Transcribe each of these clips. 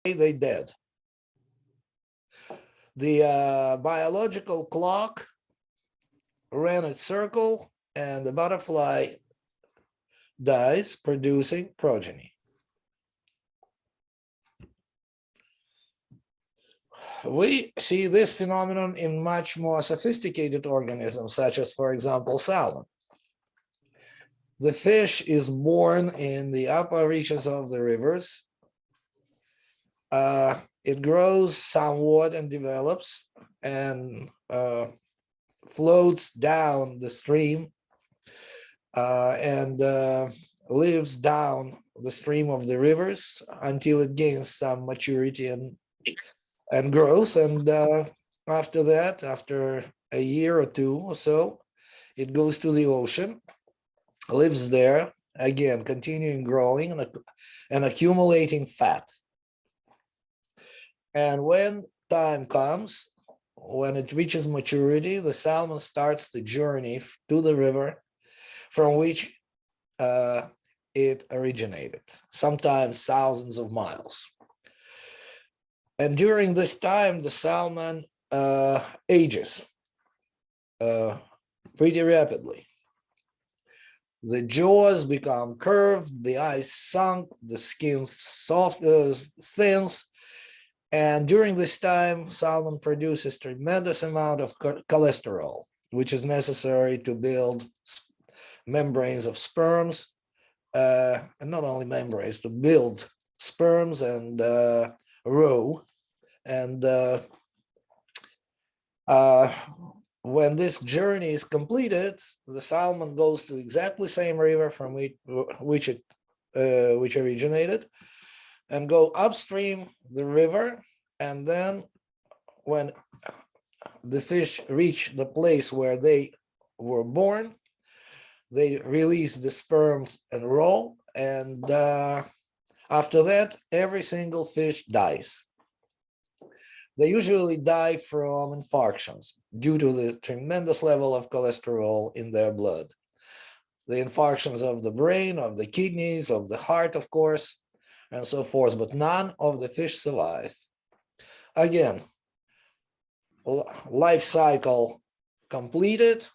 they dead. The biological clock ran its circle, and the butterfly dies, producing progeny. We see this phenomenon in much more sophisticated organisms, such as, for example, salmon. The fish is born in the upper reaches of the rivers. It grows somewhat and develops and floats down the stream and lives down the stream of the rivers until it gains some maturity and growth. And after that, after a year or two or so, it goes to the ocean, lives there, again, continuing growing and accumulating fat. And when time comes, when it reaches maturity, the salmon starts the journey to the river from which it originated, sometimes thousands of miles. And during this time, the salmon ages pretty rapidly. The jaws become curved, the eyes sunk, the skin thins, and during this time, salmon produces tremendous amount of cholesterol, which is necessary to build membranes of sperms, and not only membranes, to build sperms and roe. And when this journey is completed, the salmon goes to exactly the same river from which originated, and go upstream the river. And then when the fish reach the place where they were born, they release the sperms and roe. And after that, every single fish dies. They usually die from infarctions due to the tremendous level of cholesterol in their blood. The infarctions of the brain, of the kidneys, of the heart, of course, and so forth, but none of the fish survive. Again, life cycle completed,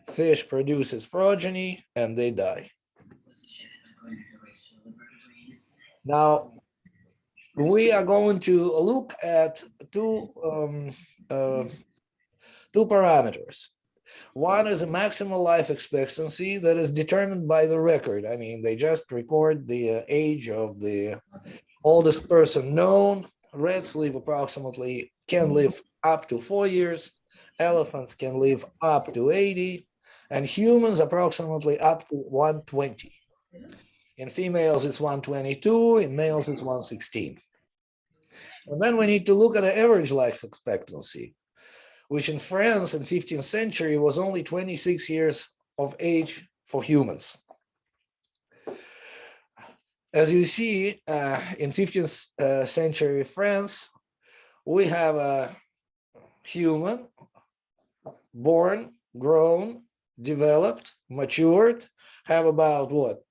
fish produces progeny, and they die. Now, we are going to look at two parameters. One is a maximal life expectancy that is determined by the record. I mean, they just record the age of the oldest person known. Rats can live up to 4 years. Elephants can live up to 80, and humans approximately up to 120. In females, it's 122. In males, it's 116. And then we need to look at the average life expectancy, which in France in 15th century was only 26 years of age for humans. As you see, in 15th century France, we have a human born, grown, developed, matured, have about what?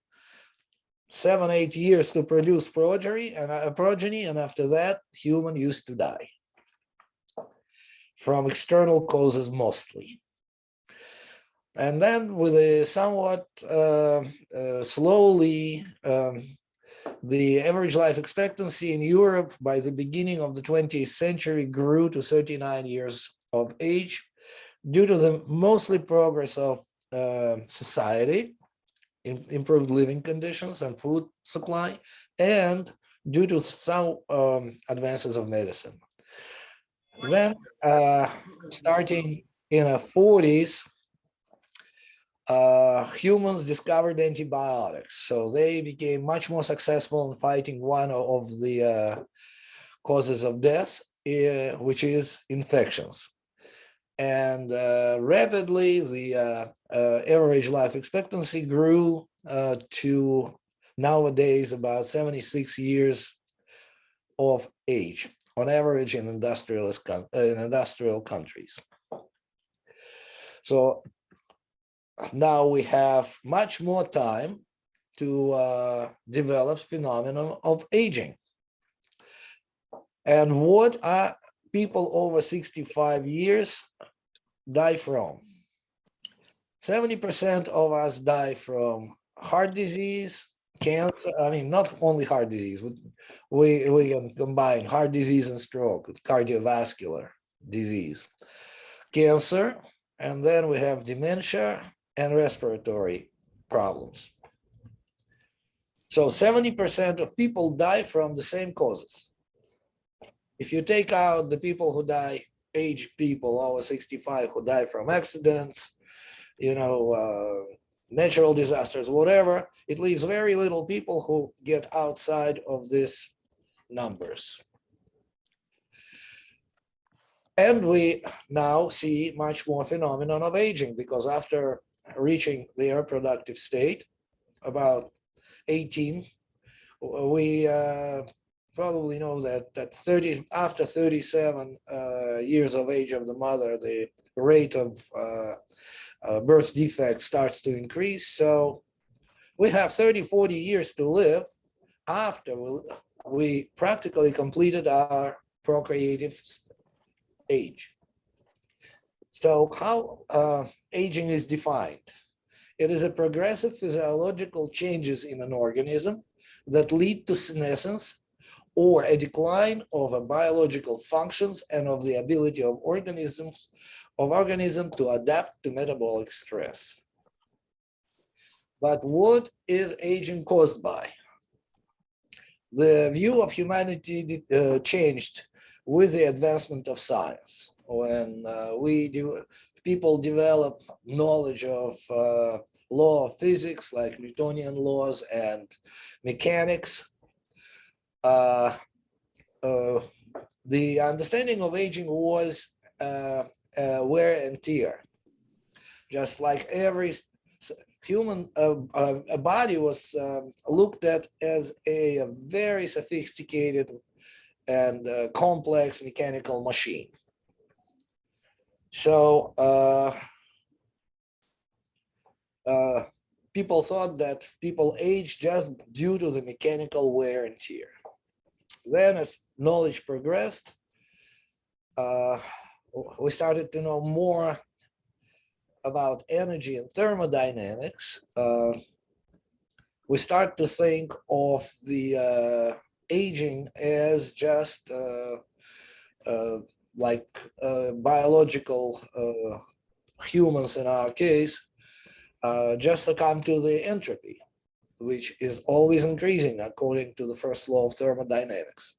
7-8 years to produce progeny, and after that, human used to die from external causes mostly. And then with a somewhat slowly, the average life expectancy in Europe by the beginning of the 20th century grew to 39 years of age due to the mostly progress of society, improved living conditions and food supply, and due to some advances of medicine. Then, starting in the 40s, humans discovered antibiotics, so they became much more successful in fighting one of the causes of death, which is infections. And rapidly, the average life expectancy grew to nowadays about 76 years of age on average in industrial countries. So now we have much more time to develop phenomenon of aging. And what are people over 65 years die from? 70% of us die from heart disease, cancer. I mean, not only heart disease. We can combine heart disease and stroke, cardiovascular disease, cancer, and then we have dementia and respiratory problems. So 70% of people die from the same causes. If you take out the people who die, aged people over 65 who die from accidents, natural disasters, whatever, it leaves very little people who get outside of these numbers. And we now see much more phenomenon of aging, because after reaching the reproductive state, about 18, we probably know that after 37 years of age of the mother, the rate of birth defect starts to increase. So we have 30-40 years to live after we practically completed our procreative age. So how aging is defined? It is a progressive physiological changes in an organism that lead to senescence or a decline of a biological functions and of the ability of organism to adapt to metabolic stress. But what is aging caused by? The view of humanity changed with the advancement of science. When people develop knowledge of law of physics, like Newtonian laws and mechanics, the understanding of aging was wear and tear. Just like every human body was looked at as a very sophisticated and complex mechanical machine. So people thought that people age just due to the mechanical wear and tear. Then as knowledge progressed, we started to know more about energy and thermodynamics. We start to think of the aging as just like biological humans in our case, just succumb to the entropy, which is always increasing according to the first law of thermodynamics.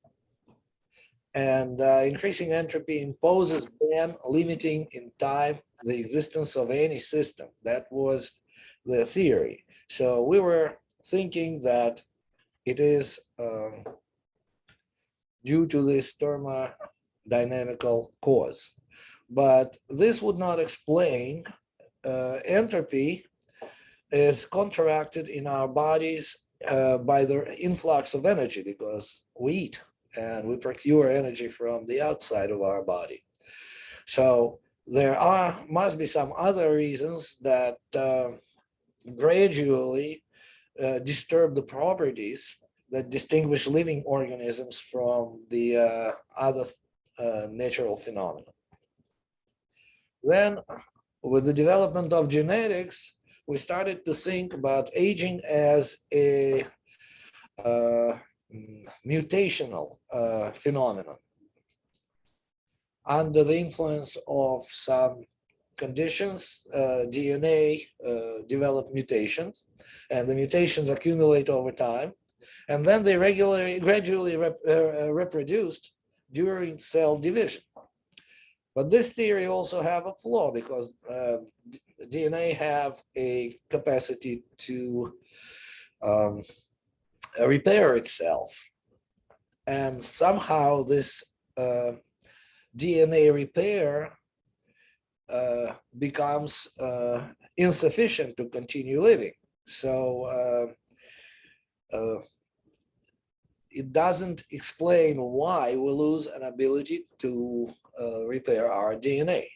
And increasing entropy imposes ban limiting in time the existence of any system. That was the theory. So we were thinking that it is due to this thermodynamical cause. But this would not explain entropy is contracted in our bodies by the influx of energy, because we eat and we procure energy from the outside of our body. So there must be some other reasons that gradually disturb the properties that distinguish living organisms from the other natural phenomena. Then, with the development of genetics, we started to think about aging as a mutational phenomenon. Under the influence of some conditions, DNA develop mutations, and the mutations accumulate over time, and then they gradually reproduced during cell division. But this theory also have a flaw, because DNA have a capacity to repair itself, and somehow this DNA repair becomes insufficient to continue living. So it doesn't explain why we lose an ability to repair our DNA.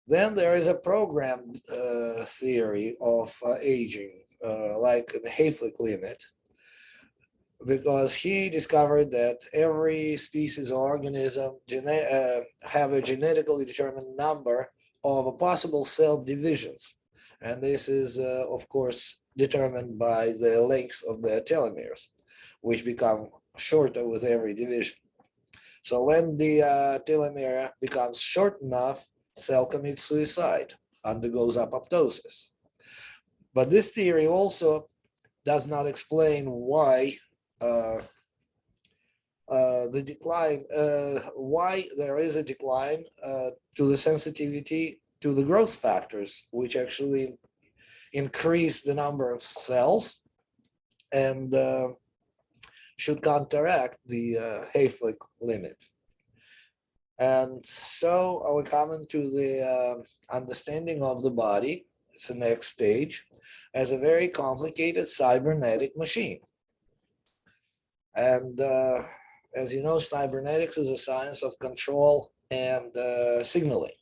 Then there is a programmed theory of aging, like the Hayflick limit, because he discovered that every species or organism have a genetically determined number of possible cell divisions. And this is, of course, determined by the lengths of the telomeres, which become shorter with every division. So when the telomere becomes short enough, cell commits suicide, undergoes apoptosis. But this theory also does not explain why the decline, why there is a decline to the sensitivity to the growth factors, which actually increase the number of cells and should counteract the Hayflick limit. And so we're coming to the understanding of the body, it's the next stage, as a very complicated cybernetic machine. And as you know, cybernetics is a science of control and signaling.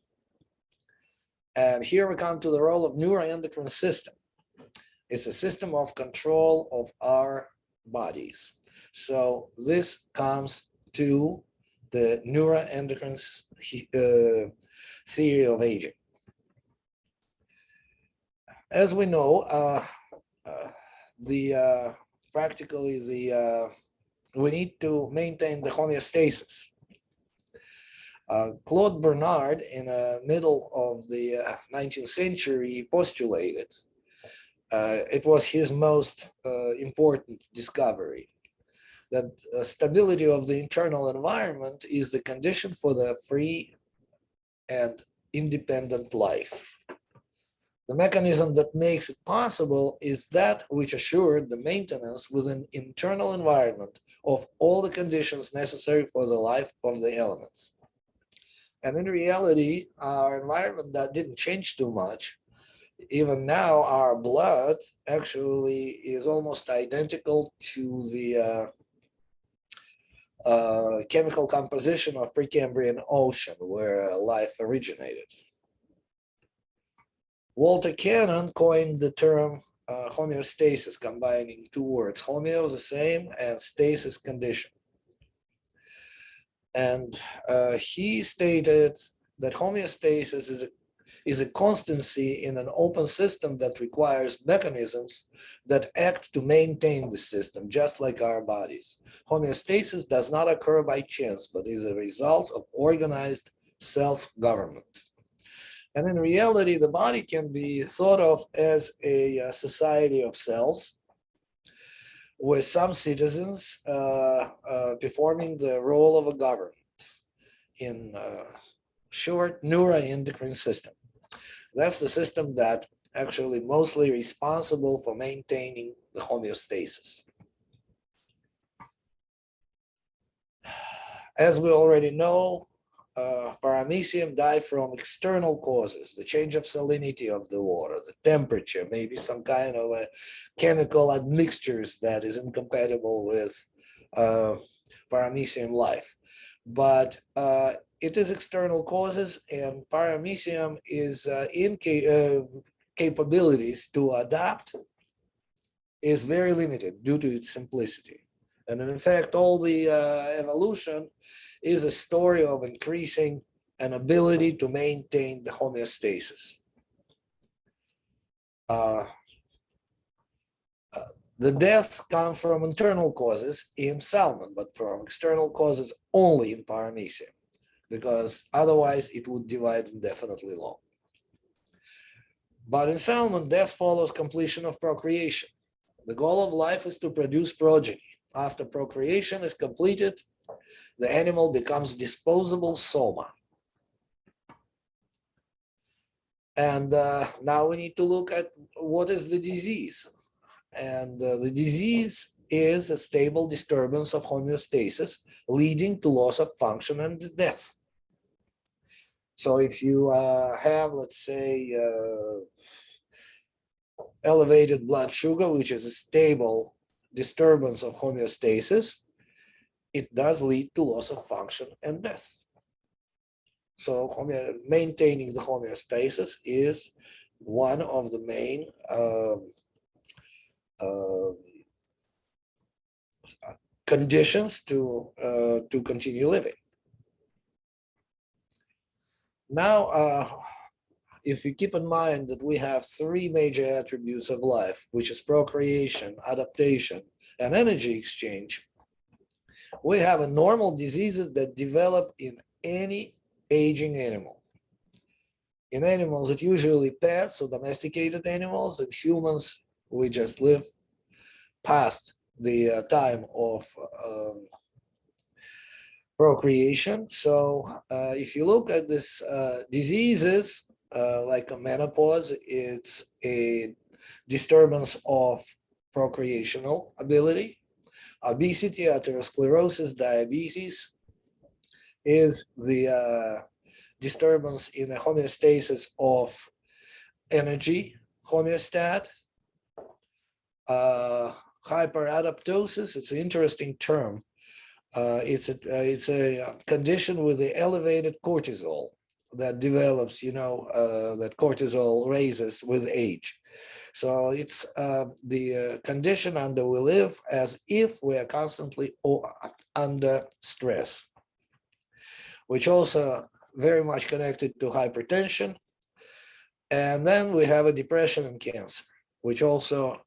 And here we come to the role of neuroendocrine system. It's a system of control of our bodies. So this comes to the neuroendocrine theory of aging. As we know, practically we need to maintain the homeostasis. Claude Bernard, in the middle of the 19th century, postulated it was his most important discovery, that stability of the internal environment is the condition for the free and independent life. The mechanism that makes it possible is that which assured the maintenance within internal environment of all the conditions necessary for the life of the elements. And in reality, our environment that didn't change too much. Even now, our blood actually is almost identical to the chemical composition of Precambrian ocean, where life originated. Walter Cannon coined the term homeostasis, combining two words, homeo, the same, and stasis, condition. And he stated that homeostasis is a constancy in an open system that requires mechanisms that act to maintain the system, just like our bodies. Homeostasis does not occur by chance, but is a result of organized self-government. And in reality, the body can be thought of as a society of cells, with some citizens performing the role of a government. In short, neuroendocrine system. That's the system that actually mostly responsible for maintaining the homeostasis. As we already know, paramecium die from external causes, the change of salinity of the water, the temperature, maybe some kind of a chemical admixtures that is incompatible with paramecium life. But it is external causes, and paramecium is capabilities to adapt is very limited due to its simplicity. And in fact, all the evolution is a story of increasing an ability to maintain the homeostasis. The deaths come from internal causes in salmon, but from external causes only in paramecium, because otherwise it would divide indefinitely long. But in salmon, death follows completion of procreation. The goal of life is to produce progeny. After procreation is completed, the animal becomes disposable soma. And now we need to look at what is the disease. And the disease is a stable disturbance of homeostasis leading to loss of function and death. So if you have, let's say, elevated blood sugar, which is a stable disturbance of homeostasis, it does lead to loss of function and death. So maintaining the homeostasis is one of the main uh, conditions to continue living. Now, if you keep in mind that we have three major attributes of life, which is procreation, adaptation, and energy exchange, we have a normal diseases that develop in any aging animal. In animals, it's usually pets or domesticated animals, and humans, we just live past the time of procreation. So if you look at this diseases, like a menopause, it's a disturbance of procreational ability. Obesity, atherosclerosis, diabetes is the disturbance in the homeostasis of energy homeostat. Hyperadaptosis, it's an interesting term. It's a condition with the elevated cortisol that develops, that cortisol raises with age. So it's the condition under we live as if we are constantly under stress, which also very much connected to hypertension. And then we have a depression and cancer, which also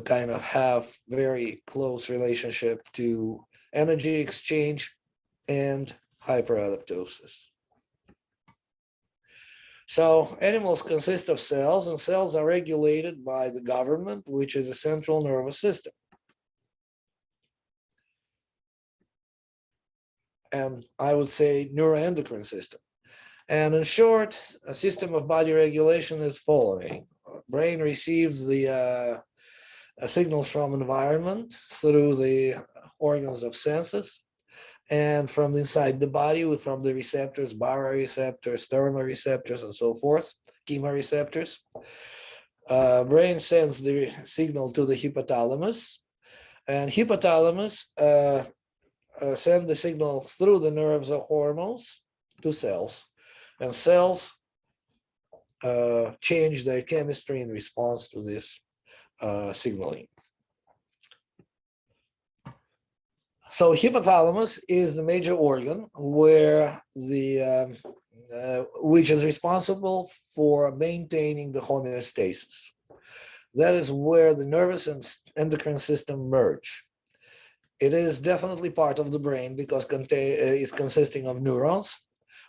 kind of have very close relationship to energy exchange and hyperadaptosis. So animals consist of cells, and cells are regulated by the government, which is a central nervous system. And I would say neuroendocrine system. And in short, a system of body regulation is following. Brain receives the signals from environment through the organs of senses, and from inside the body, from the receptors, baroreceptors, thermoreceptors, and so forth, chemoreceptors. Brain sends the signal to the hypothalamus, and hypothalamus send the signal through the nerves of hormones to cells, and cells change their chemistry in response to this signaling. So hypothalamus is the major organ where the which is responsible for maintaining the homeostasis. That is where the nervous and endocrine system merge. It is definitely part of the brain because it's consisting of neurons,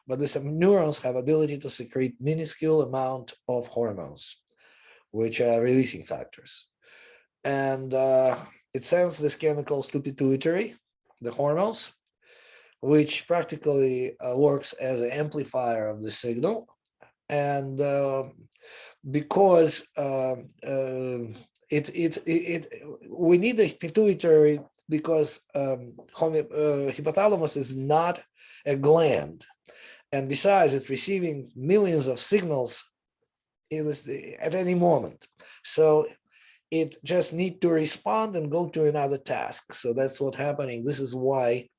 but these neurons have ability to secrete minuscule amount of hormones, which are releasing factors. And it sends these chemicals to pituitary, the hormones, which practically works as an amplifier of the signal. And because we need the pituitary because hypothalamus is not a gland. And besides, it's receiving millions of signals at any moment. So it just needs to respond and go to another task. So that's what's happening. This is why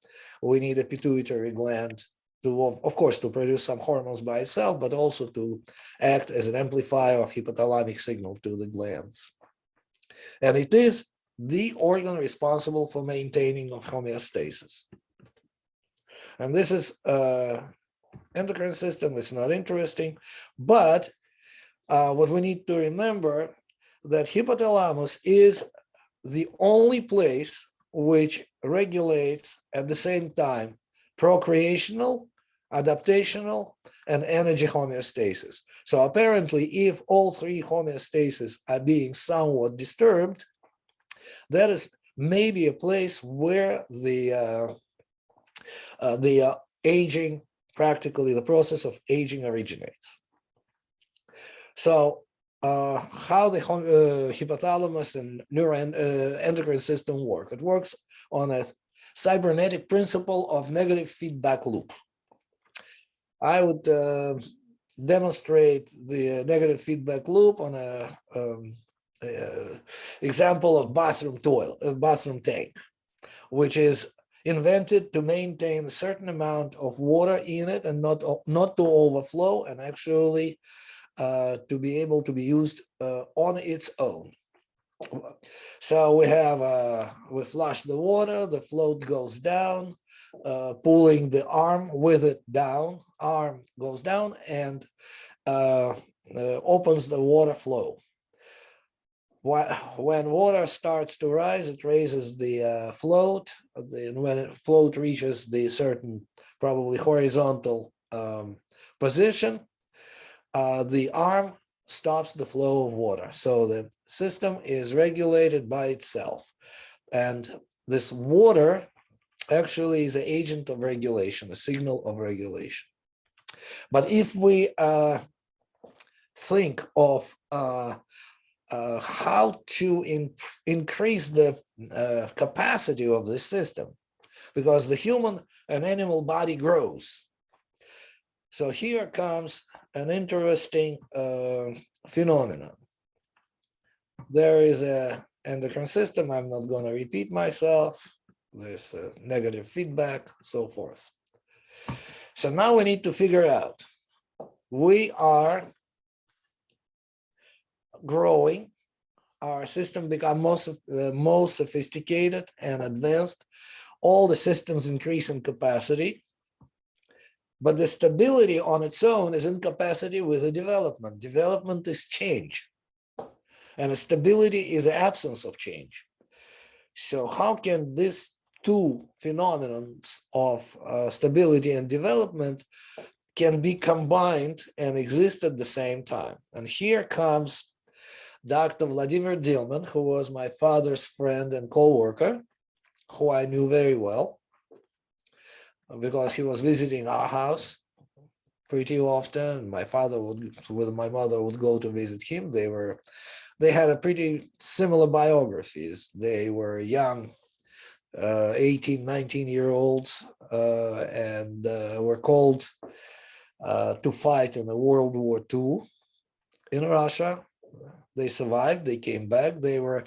we need a pituitary gland to, of course, to produce some hormones by itself, but also to act as an amplifier of hypothalamic signal to the glands. And it is the organ responsible for maintaining of homeostasis. And this is endocrine system. It's not interesting, but what we need to remember that hypothalamus is the only place which regulates at the same time procreational, adaptational, and energy homeostasis. So apparently, if all three homeostases are being somewhat disturbed, that is maybe a place where the aging, practically the process of aging originates. So how the hypothalamus and neuroendocrine system work? It works on a cybernetic principle of negative feedback loop. I would demonstrate the negative feedback loop on a example of bathroom tank, which is invented to maintain a certain amount of water in it and not to overflow, and actually to be able to be used on its own. So we flush the water, the float goes down, pulling the arm with it down, arm goes down and opens the water flow. When water starts to rise, it raises the float. When the float reaches the certain, probably horizontal position, the arm stops the flow of water. So the system is regulated by itself. And this water actually is an agent of regulation, a signal of regulation. But if we think of how to increase the capacity of this system, because the human and animal body grows. So here comes an interesting phenomenon. There is an endocrine system. I'm not going to repeat myself. There's negative feedback, so forth. So now we need to figure out, we are growing, our system become more sophisticated and advanced, all the systems increase in capacity, but the stability on its own is in capacity with the development. Development is change, and a stability is the absence of change. So how can these two phenomena of stability and development can be combined and exist at the same time? And here comes Dr. Vladimir Dilman, who was my father's friend and co-worker, who I knew very well because he was visiting our house pretty often. My father would, with my mother, would go to visit him. They had a pretty similar biographies. They were young, 18, 19-year-olds, and were called to fight in the World War II in Russia. They survived, they came back. They were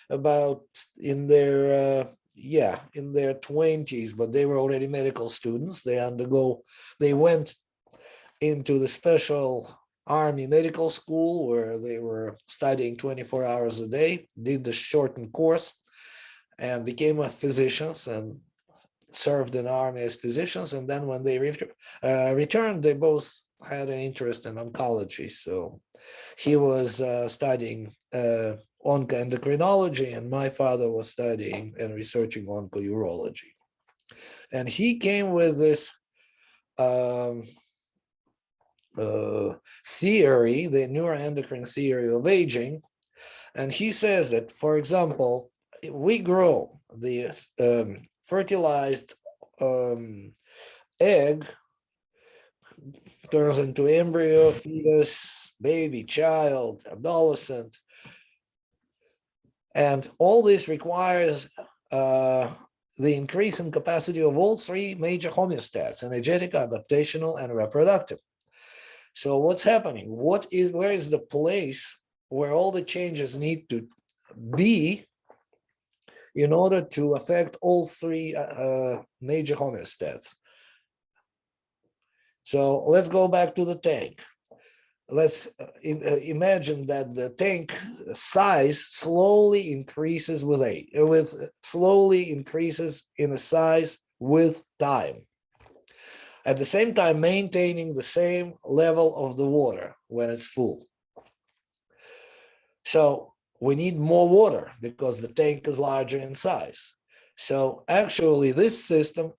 about in their 20s, but they were already medical students. They went into the special army medical school where they were studying 24 hours a day, did the shortened course and became physicians and served in the army as physicians. And then when they returned, they both had an interest in oncology. So he was studying oncoendocrinology, and my father was studying and researching oncourology. And he came with this theory, the neuroendocrine theory of aging. And he says that, for example, we grow the fertilized egg, turns into embryo, fetus, baby, child, adolescent. And all this requires the increase in capacity of all three major homeostats: energetic, adaptational, and reproductive. So what's happening? Where is the place where all the changes need to be in order to affect all three major homeostats? So let's go back to the tank. Let's imagine that the tank size slowly increases slowly increases in a size with time. At the same time, maintaining the same level of the water when it's full. So we need more water because the tank is larger in size. So actually this system,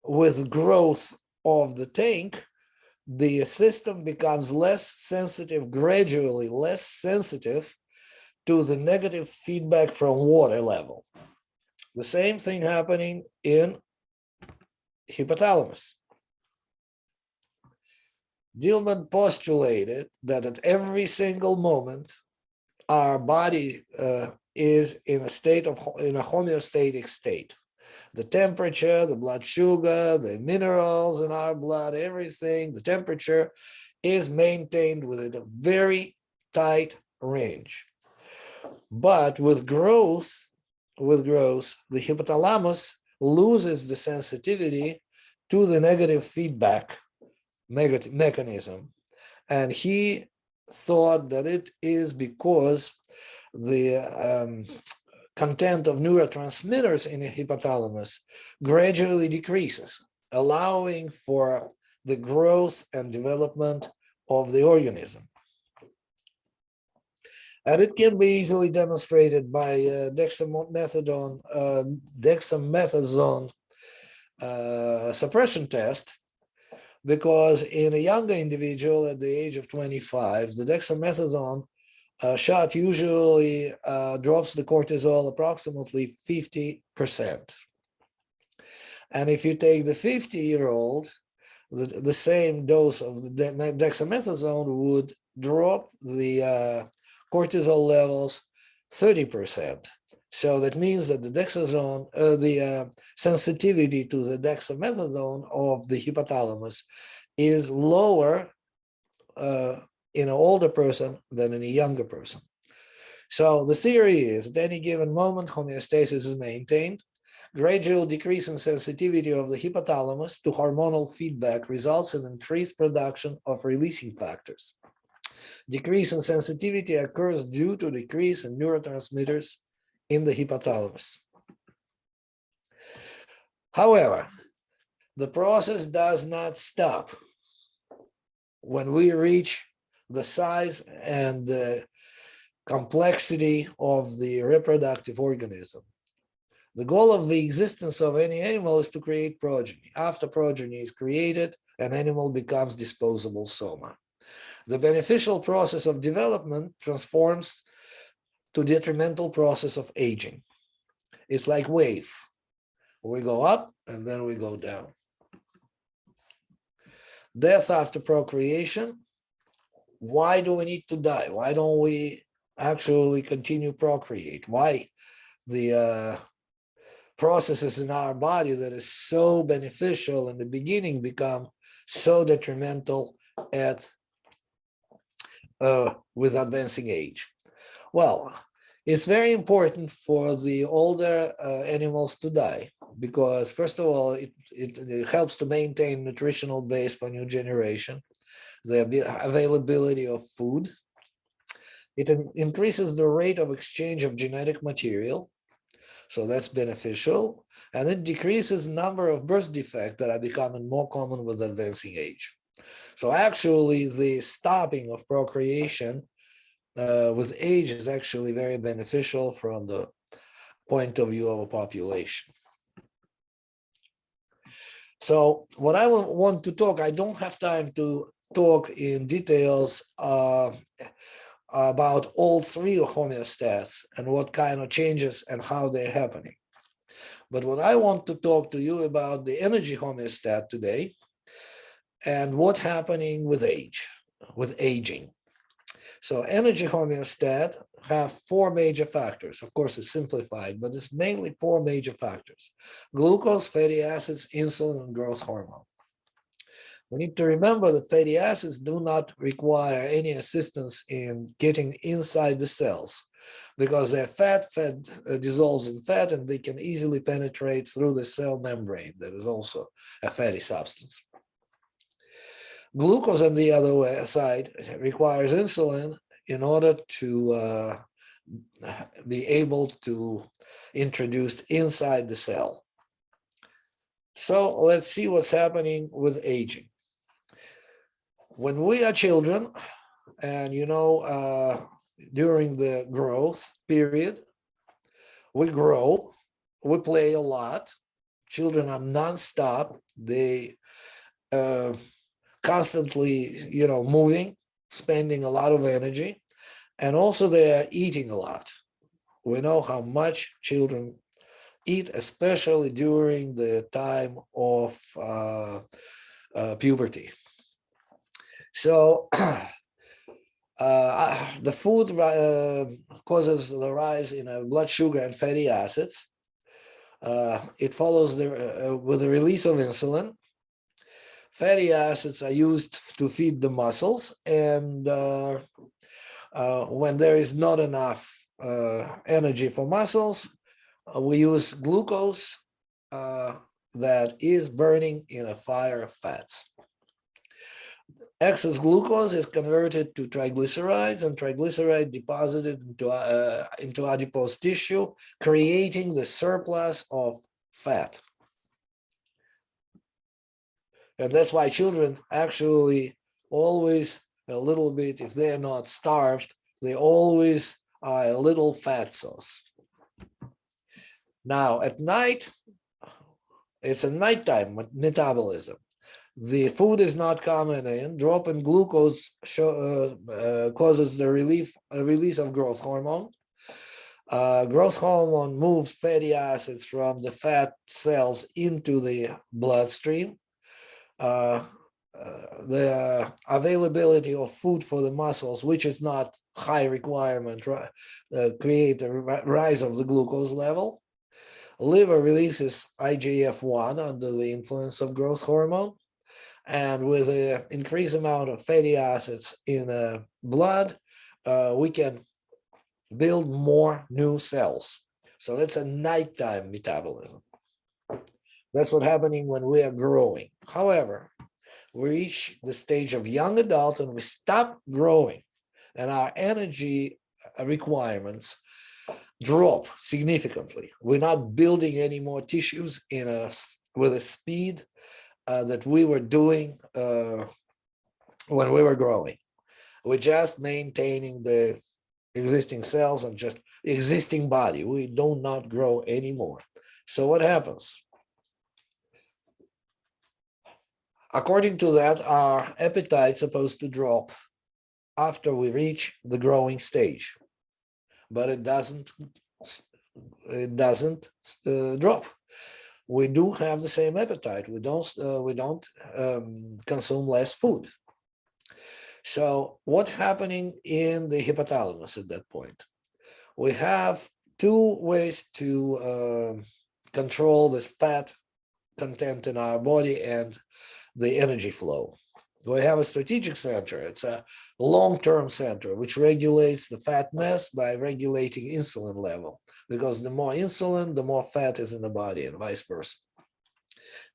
with growth of the tank, the system becomes less sensitive, gradually less sensitive to the negative feedback from water level. The same thing happening in hypothalamus. Dilman postulated that at every single moment, our body is in a homeostatic state. The temperature, the blood sugar, the minerals in our blood, everything, the temperature is maintained within a very tight range. But with growth, the hypothalamus loses the sensitivity to the negative feedback mechanism. And he thought that it is because the content of neurotransmitters in the hypothalamus gradually decreases, allowing for the growth and development of the organism. And it can be easily demonstrated by dexamethasone suppression test, because in a younger individual at the age of 25, the dexamethasone shot usually drops the cortisol approximately 50%. And if you take the 50-year-old, the same dose of the dexamethasone would drop the cortisol levels 30%. So that means that the sensitivity to the dexamethasone of the hypothalamus is lower in an older person than in a younger person. So the theory is at any given moment, homeostasis is maintained. Gradual decrease in sensitivity of the hypothalamus to hormonal feedback results in increased production of releasing factors. Decrease in sensitivity occurs due to decrease in neurotransmitters in the hypothalamus. However, the process does not stop when we reach the size and the complexity of the reproductive organism. The goal of the existence of any animal is to create progeny. After progeny is created, an animal becomes disposable soma. The beneficial process of development transforms to detrimental process of aging. It's like wave. We go up and then we go down. Death after procreation. Why do we need to die? Why don't we actually continue procreate? Why the processes in our body that is so beneficial in the beginning become so detrimental with advancing age? Well, it's very important for the older animals to die because, first of all, it helps to maintain nutritional base for new generation, the availability of food. It increases the rate of exchange of genetic material, so that's beneficial, and it decreases number of birth defects that are becoming more common with advancing age. So actually, the stopping of procreation with age is actually very beneficial from the point of view of a population. So what I want to talk, I don't have time to talk in details about all three homeostats and what kind of changes and how they're happening. But what I want to talk to you about the energy homeostat today and what's happening with age, with aging. So energy homeostat have four major factors. Of course, it's simplified, but it's mainly four major factors: glucose, fatty acids, insulin, and growth hormone. We need to remember that fatty acids do not require any assistance in getting inside the cells because they're fat dissolves in fat, and they can easily penetrate through the cell membrane. That is also a fatty substance. Glucose, on the other side, requires insulin in order to be able to introduce inside the cell. So let's see what's happening with aging. When we are children, and during the growth period, we grow, we play a lot. Children are nonstop. They constantly, moving, spending a lot of energy, and also they are eating a lot. We know how much children eat, especially during the time of puberty. So the food causes the rise in blood sugar and fatty acids. It follows with the release of insulin. Fatty acids are used to feed the muscles, and when there is not enough energy for muscles, we use glucose that is burning in a fire of fats. Excess glucose is converted to triglycerides, and triglyceride deposited into adipose tissue, creating the surplus of fat. And that's why children actually always a little bit, if they're not starved, they always are a little fat sauce. Now at night, it's a nighttime metabolism. The food is not coming in. Drop in glucose causes the release of growth hormone. Growth hormone moves fatty acids from the fat cells into the bloodstream. The availability of food for the muscles, which is not high requirement, create a rise of the glucose level. Liver releases IGF-1 under the influence of growth hormone. And with an increased amount of fatty acids in blood, we can build more new cells. So that's a nighttime metabolism. That's what's happening when we are growing. However, we reach the stage of young adult and we stop growing, and our energy requirements drop significantly. We're not building any more tissues with a speed that we were doing when we were growing. We're just maintaining the existing cells and just existing body. We do not grow anymore. So what happens? According to that, our appetite is supposed to drop after we reach the growing stage, but it doesn't drop. We do have the same appetite. We don't consume less food. So what's happening in the hypothalamus at that point? We have two ways to control this fat content in our body and the energy flow. We have a strategic center. It's a long-term center which regulates the fat mass by regulating insulin level, because the more insulin, the more fat is in the body, and vice versa.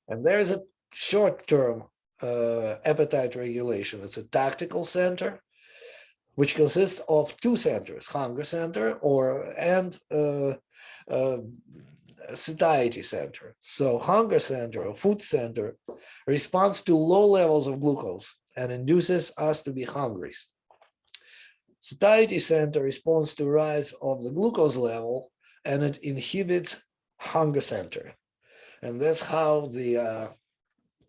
And there is a short-term appetite regulation. It's a tactical center, which consists of two centers: hunger center and satiety center. So hunger center or food center responds to low levels of glucose and induces us to be hungry. Satiety center responds to rise of the glucose level and it inhibits hunger center. And that's how the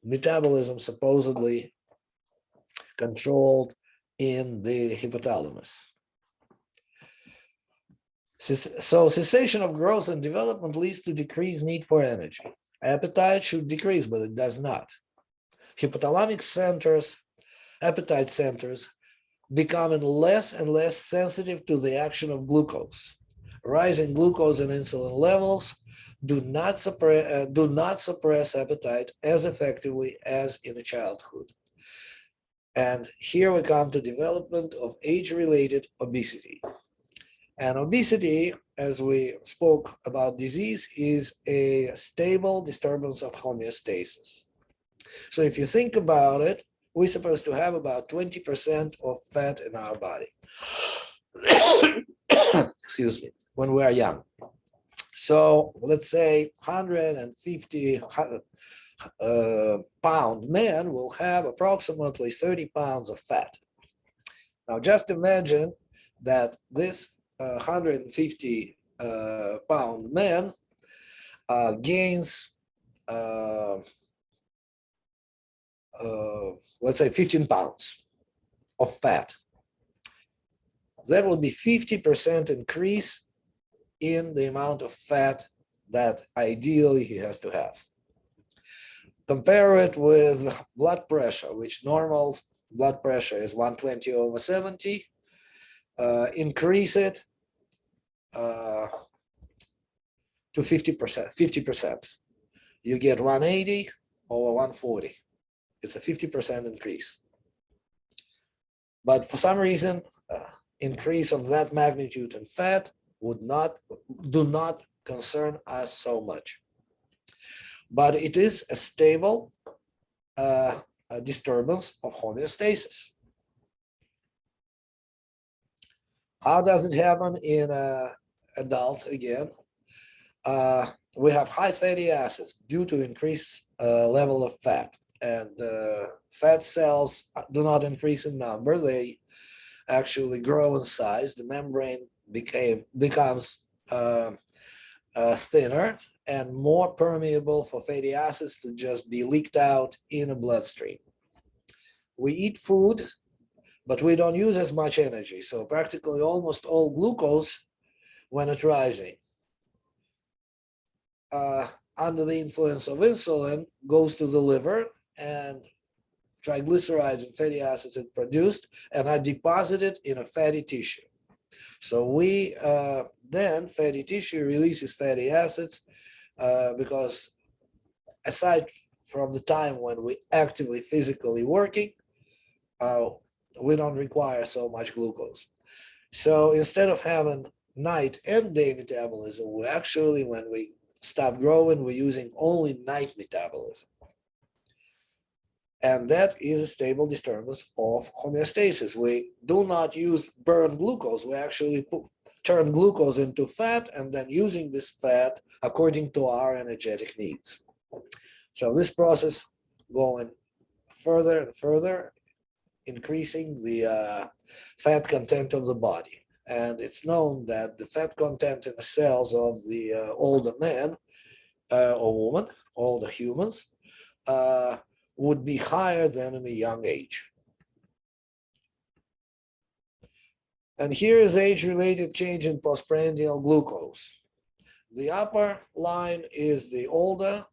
metabolism supposedly controlled in the hypothalamus. So cessation of growth and development leads to decreased need for energy. Appetite should decrease, but it does not. Hypothalamic centers, appetite centers, becoming less and less sensitive to the action of glucose. Rising glucose and insulin levels do not suppress appetite as effectively as in childhood. And here we come to development of age-related obesity. And obesity, as we spoke about disease, is a stable disturbance of homeostasis. So if you think about it, we're supposed to have about 20% of fat in our body. Excuse me, when we are young. So let's say 150 pound man will have approximately 30 pounds of fat. Now just imagine that this 150 pound man gains let's say 15 pounds of fat. That would be 50% increase in the amount of fat that ideally he has to have. Compare it with blood pressure, which normal blood pressure is 120/70. Increase it to 50%. You get 180/140. It's a 50% increase. But for some reason, increase of that magnitude in fat do not concern us so much. But it is a stable disturbance of homeostasis. How does it happen in adult again? We have high fatty acids due to increased level of fat, and fat cells do not increase in number, they actually grow in size. The membrane becomes thinner and more permeable for fatty acids to just be leaked out in a bloodstream. We eat food, but we don't use as much energy, so practically almost all glucose, when it's rising, under the influence of insulin, goes to the liver, and triglycerides and fatty acids are produced and are deposited in a fatty tissue. So we then fatty tissue releases fatty acids because aside from the time when we actively physically working, we don't require so much glucose. So instead of having night and day metabolism, we actually, when we stop growing, we're using only night metabolism. And that is a stable disturbance of homeostasis. We do not use burned glucose. We actually turn glucose into fat and then using this fat according to our energetic needs. So this process going further and further, increasing the fat content of the body. And it's known that the fat content in the cells of the older man or woman, older humans, would be higher than in a young age. And here is age-related change in postprandial glucose. The upper line is the older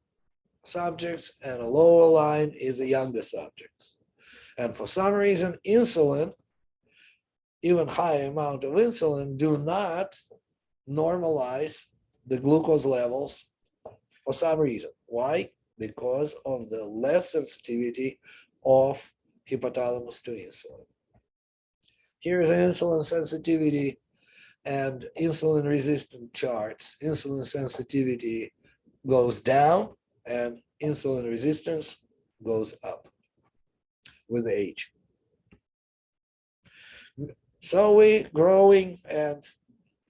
subjects and a lower line is the younger subjects. And for some reason, insulin, even higher amount of insulin, do not normalize the glucose levels for some reason. Why? Because of the less sensitivity of hypothalamus to insulin. Here is insulin sensitivity and insulin resistant charts. Insulin sensitivity goes down and insulin resistance goes up with age. So we growing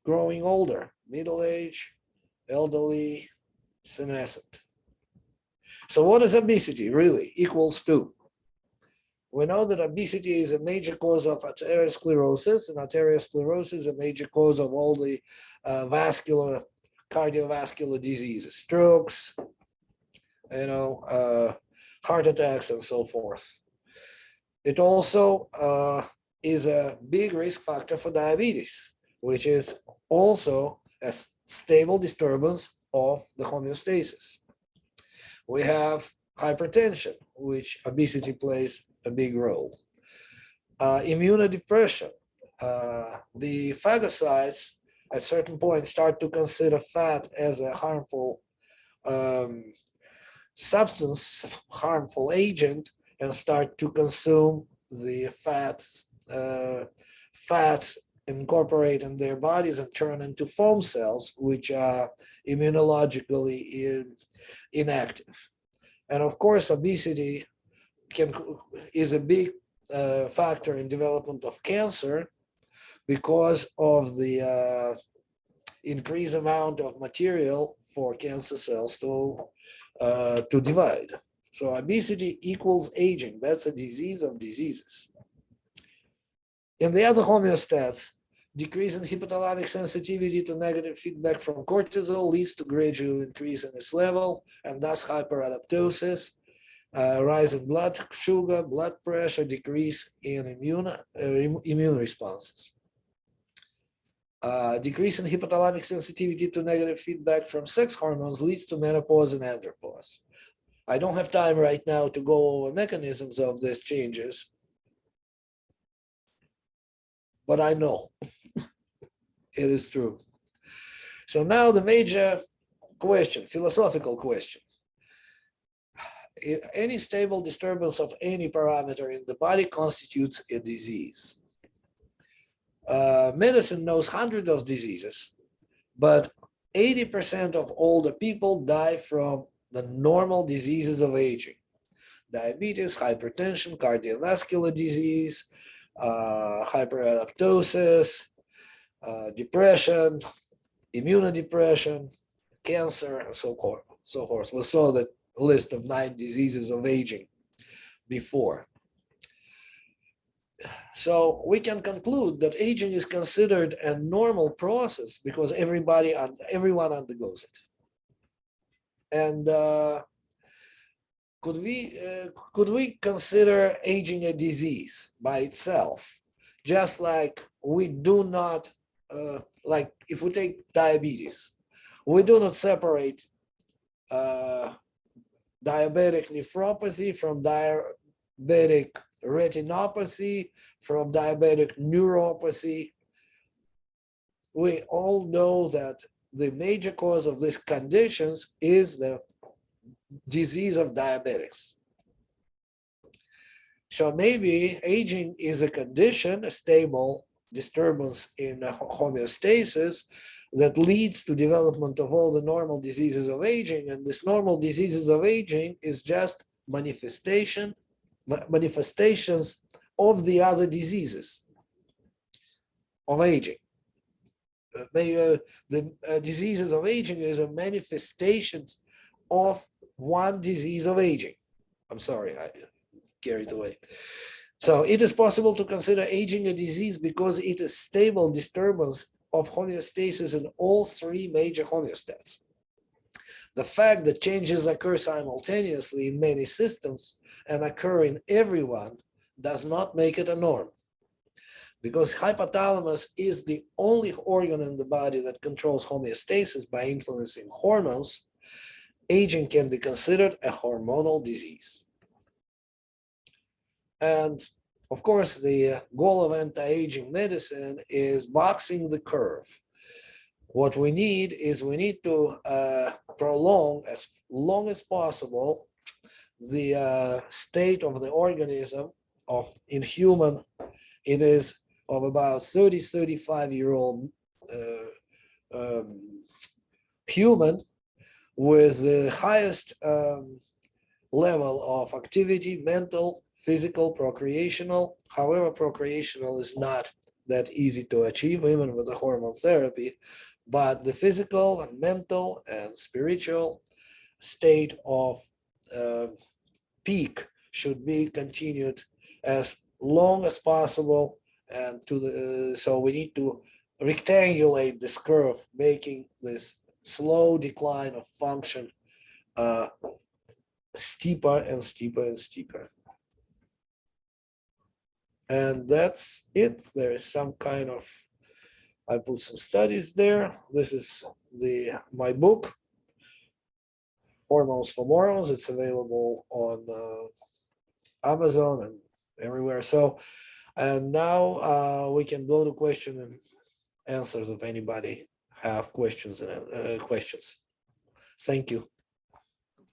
older, middle age, elderly, senescent. So what is obesity really equals to? We know that obesity is a major cause of atherosclerosis, and atherosclerosis is a major cause of all the cardiovascular diseases, strokes, heart attacks, and so forth. It also is a big risk factor for diabetes, which is also a stable disturbance of the homeostasis. We have hypertension, which obesity plays a big role. Immunodepression. The phagocytes at certain point start to consider fat as a harmful substance, harmful agent, and start to consume the fats incorporate in their bodies and turn into foam cells, which are immunologically inactive. And of course, obesity is a big factor in development of cancer because of the increased amount of material for cancer cells to divide. So obesity equals aging. That's a disease of diseases. In the other homeostats, decrease in hypothalamic sensitivity to negative feedback from cortisol leads to gradual increase in its level, and thus hyperadaptosis, rise in blood sugar, blood pressure, decrease in immune responses. Decrease in hypothalamic sensitivity to negative feedback from sex hormones leads to menopause and andropause. I don't have time right now to go over mechanisms of these changes, but I know it is true. So now the major question, philosophical question. Any stable disturbance of any parameter in the body constitutes a disease. Medicine knows hundreds of diseases, but 80% of older people die from the normal diseases of aging. diabetes, hypertension, cardiovascular disease, hyperadaptosis, depression, immunodepression, cancer, and so forth. We saw the list of 9 diseases of aging before. So we can conclude that aging is considered a normal process because everyone undergoes it. And could we consider aging a disease by itself? Just like we do not, like if we take diabetes, we do not separate diabetic nephropathy from diabetic retinopathy, from diabetic neuropathy. We all know that the major cause of these conditions is the disease of diabetics. So maybe aging is a condition, a stable disturbance in homeostasis that leads to development of all the normal diseases of aging. And this normal diseases of aging is just manifestations of the other diseases of aging. The diseases of aging is a manifestations of one disease of aging. I'm sorry, I carried away. So it is possible to consider aging a disease because it is stable disturbance of homeostasis in all 3 major homeostats. The fact that changes occur simultaneously in many systems and occur in everyone does not make it a norm. Because hypothalamus is the only organ in the body that controls homeostasis by influencing hormones, aging can be considered a hormonal disease. And of course, the goal of anti-aging medicine is boxing the curve. What we need is to prolong as long as possible the state of the organism in human. It is of about 35-year-old human with the highest level of activity, mental, physical, procreational. However, procreational is not that easy to achieve even with the hormone therapy, but the physical and mental and spiritual state of peak should be continued as long as possible. And so we need to rectangulate this curve, making this slow decline of function steeper and steeper and steeper. And that's it. There is some kind of, I put some studies there. This is my book, Hormones for Morons. It's available on Amazon and everywhere. So, and now we can go to question and answers if anybody have questions and questions. Thank you.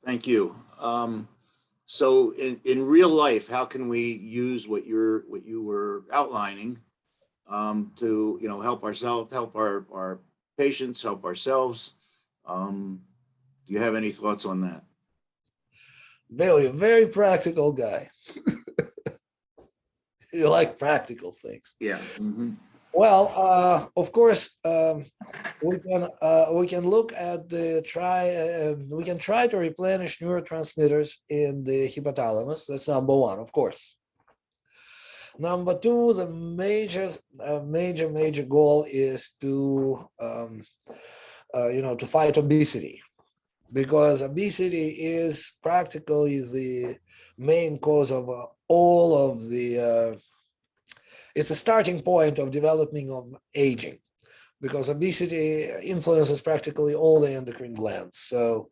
Thank you. So in real life, how can we use what you were outlining to help ourselves, help our patients, help ourselves? Do you have any thoughts on that? Very, very practical guy. You like practical things. Yeah. Mm-hmm. Well, of course, we can look at we can try to replenish neurotransmitters in the hypothalamus. That's number one, of course. Number two, the major goal is to to fight obesity, because obesity is practically the main cause of all of the. It's a starting point of development of aging, because obesity influences practically all the endocrine glands. So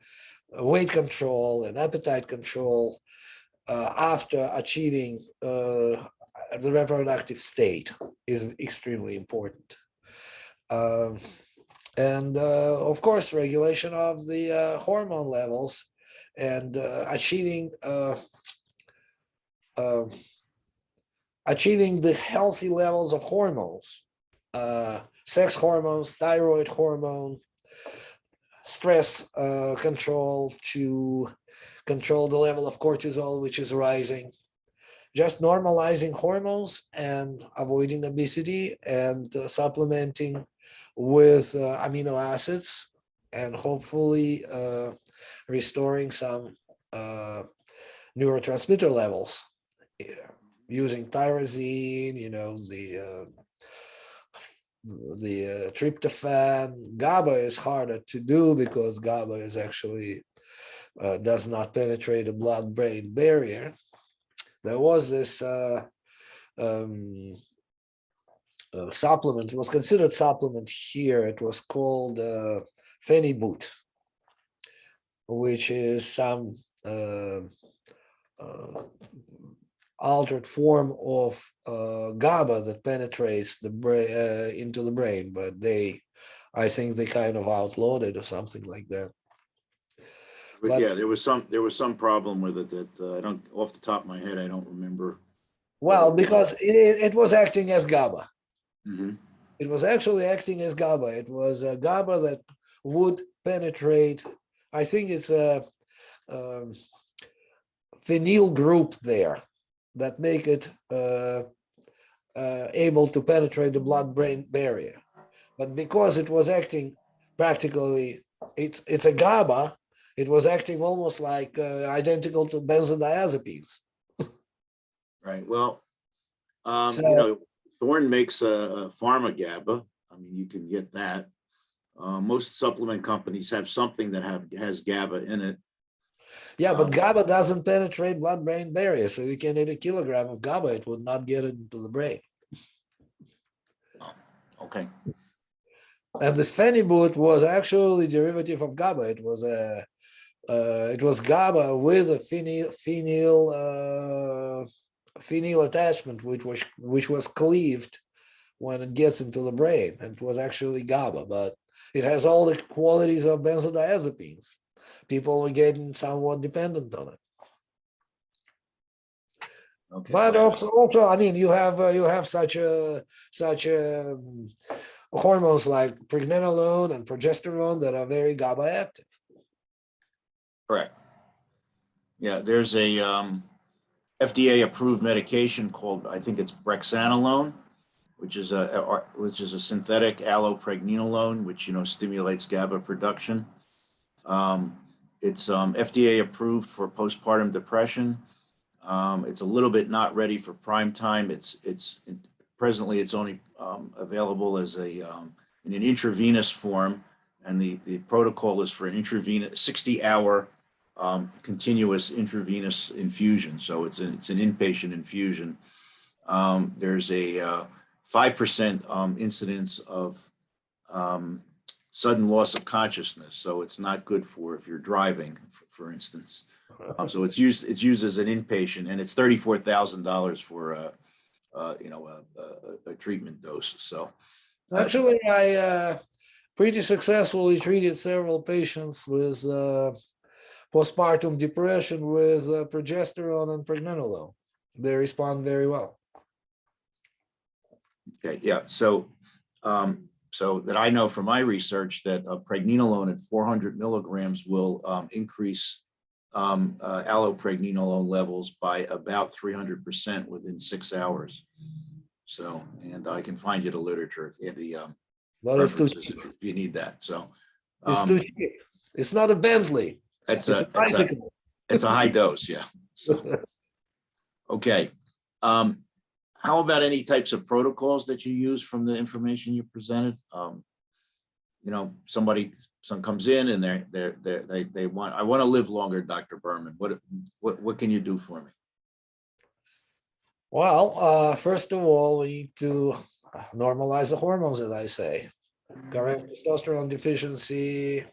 weight control and appetite control after achieving the reproductive state is extremely important. And of course, regulation of the hormone levels and achieving the healthy levels of hormones, sex hormones, thyroid hormone, stress control, to control the level of cortisol, which is rising. Just normalizing hormones and avoiding obesity and supplementing with amino acids and hopefully restoring some neurotransmitter levels using tyrosine, the tryptophan. GABA is harder to do because GABA is actually does not penetrate the blood-brain barrier. There was this supplement. It was considered supplement here. It was called Phenibut, which is some altered form of GABA that penetrates the brain into the brain, but I think they kind of outlawed it or something like that. But yeah, there was some problem with it that I don't, off the top of my head, I don't remember. Well, because it was acting as GABA. Mm-hmm. It was actually acting as GABA. It was a GABA that would penetrate. I think it's a phenyl group there that make it able to penetrate the blood-brain barrier. But because it was acting practically, it's a GABA. It was acting almost like identical to benzodiazepines. Right. Well, Thorne makes a pharma GABA. I mean, you can get that. Most supplement companies have something that has GABA in it. Yeah, but GABA doesn't penetrate blood-brain barrier, so you can eat a kilogram of GABA, it would not get into the brain. Oh, okay. And this Phenibut was actually a derivative of GABA. It was GABA with a phenyl attachment, which was cleaved when it gets into the brain. And it was actually GABA, but it has all the qualities of benzodiazepines. People were getting somewhat dependent on it. Okay. But also, I mean, you have such hormones like pregnenolone and progesterone that are very GABA active. Correct. Yeah, there's a FDA-approved medication called, I think it's brexanolone, which is a synthetic allopregnenolone, which stimulates GABA production. It's FDA approved for postpartum depression. It's a little bit not ready for prime time. Presently it's only available as in an intravenous form, and the protocol is for an intravenous 60-hour continuous intravenous infusion. So it's an inpatient infusion. There's a 5% incidence of sudden loss of consciousness, so it's not good for if you're driving, for instance. So it's used as an inpatient, and it's $34,000 for a treatment dose. So actually, I pretty successfully treated several patients with postpartum depression with progesterone and pregnenolone. They respond very well. Okay, yeah. So so that I know from my research that pregnenolone at 400 milligrams will increase allopregnenolone levels by about 300% within 6 hours. So, and I can find you the literature if references if you need that. So it's too cheap. It's not a Bentley. It's a high dose, yeah. So, okay. How about any types of protocols that you use from the information you presented? Someone comes in and they want, I want to live longer, Dr. Berman. What can you do for me? Well, first of all, we need to normalize the hormones, as I say. Correct testosterone deficiency,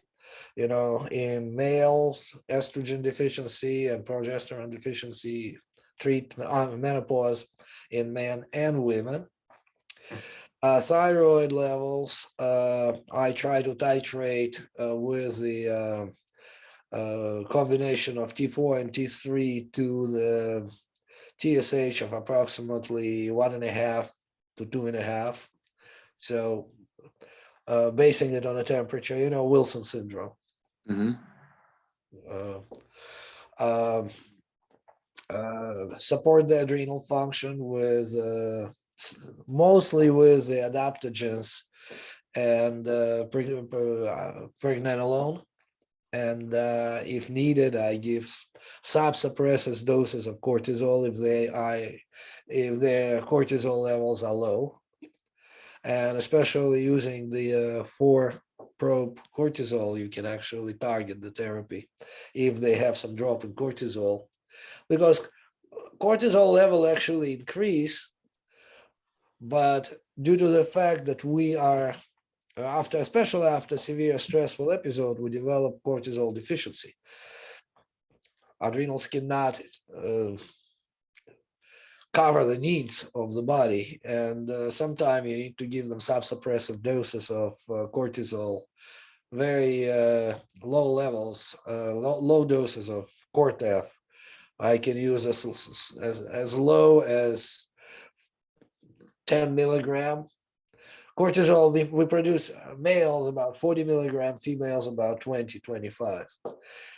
in males, estrogen deficiency and progesterone deficiency, treat menopause in men and women. Thyroid levels, I try to titrate with the combination of T4 and T3 to the TSH of approximately 1.5 to 2.5. So basing it on a temperature, Wilson syndrome. Mm-hmm. um, support the adrenal function with mostly with the adaptogens and pregnenolone. And if needed, I give sub-suppressive doses of cortisol if their cortisol levels are low, and especially using the 4-probe cortisol, you can actually target the therapy if they have some drop in cortisol, because cortisol level actually increase, but due to the fact that we are especially after severe stressful episode, we develop cortisol deficiency. Adrenals cannot cover the needs of the body, and sometimes you need to give them sub-suppressive doses of cortisol, very low levels, low doses of Cortef. I can use as low as 10 milligram. Cortisol, we produce males about 40 milligram, females about 20, 25.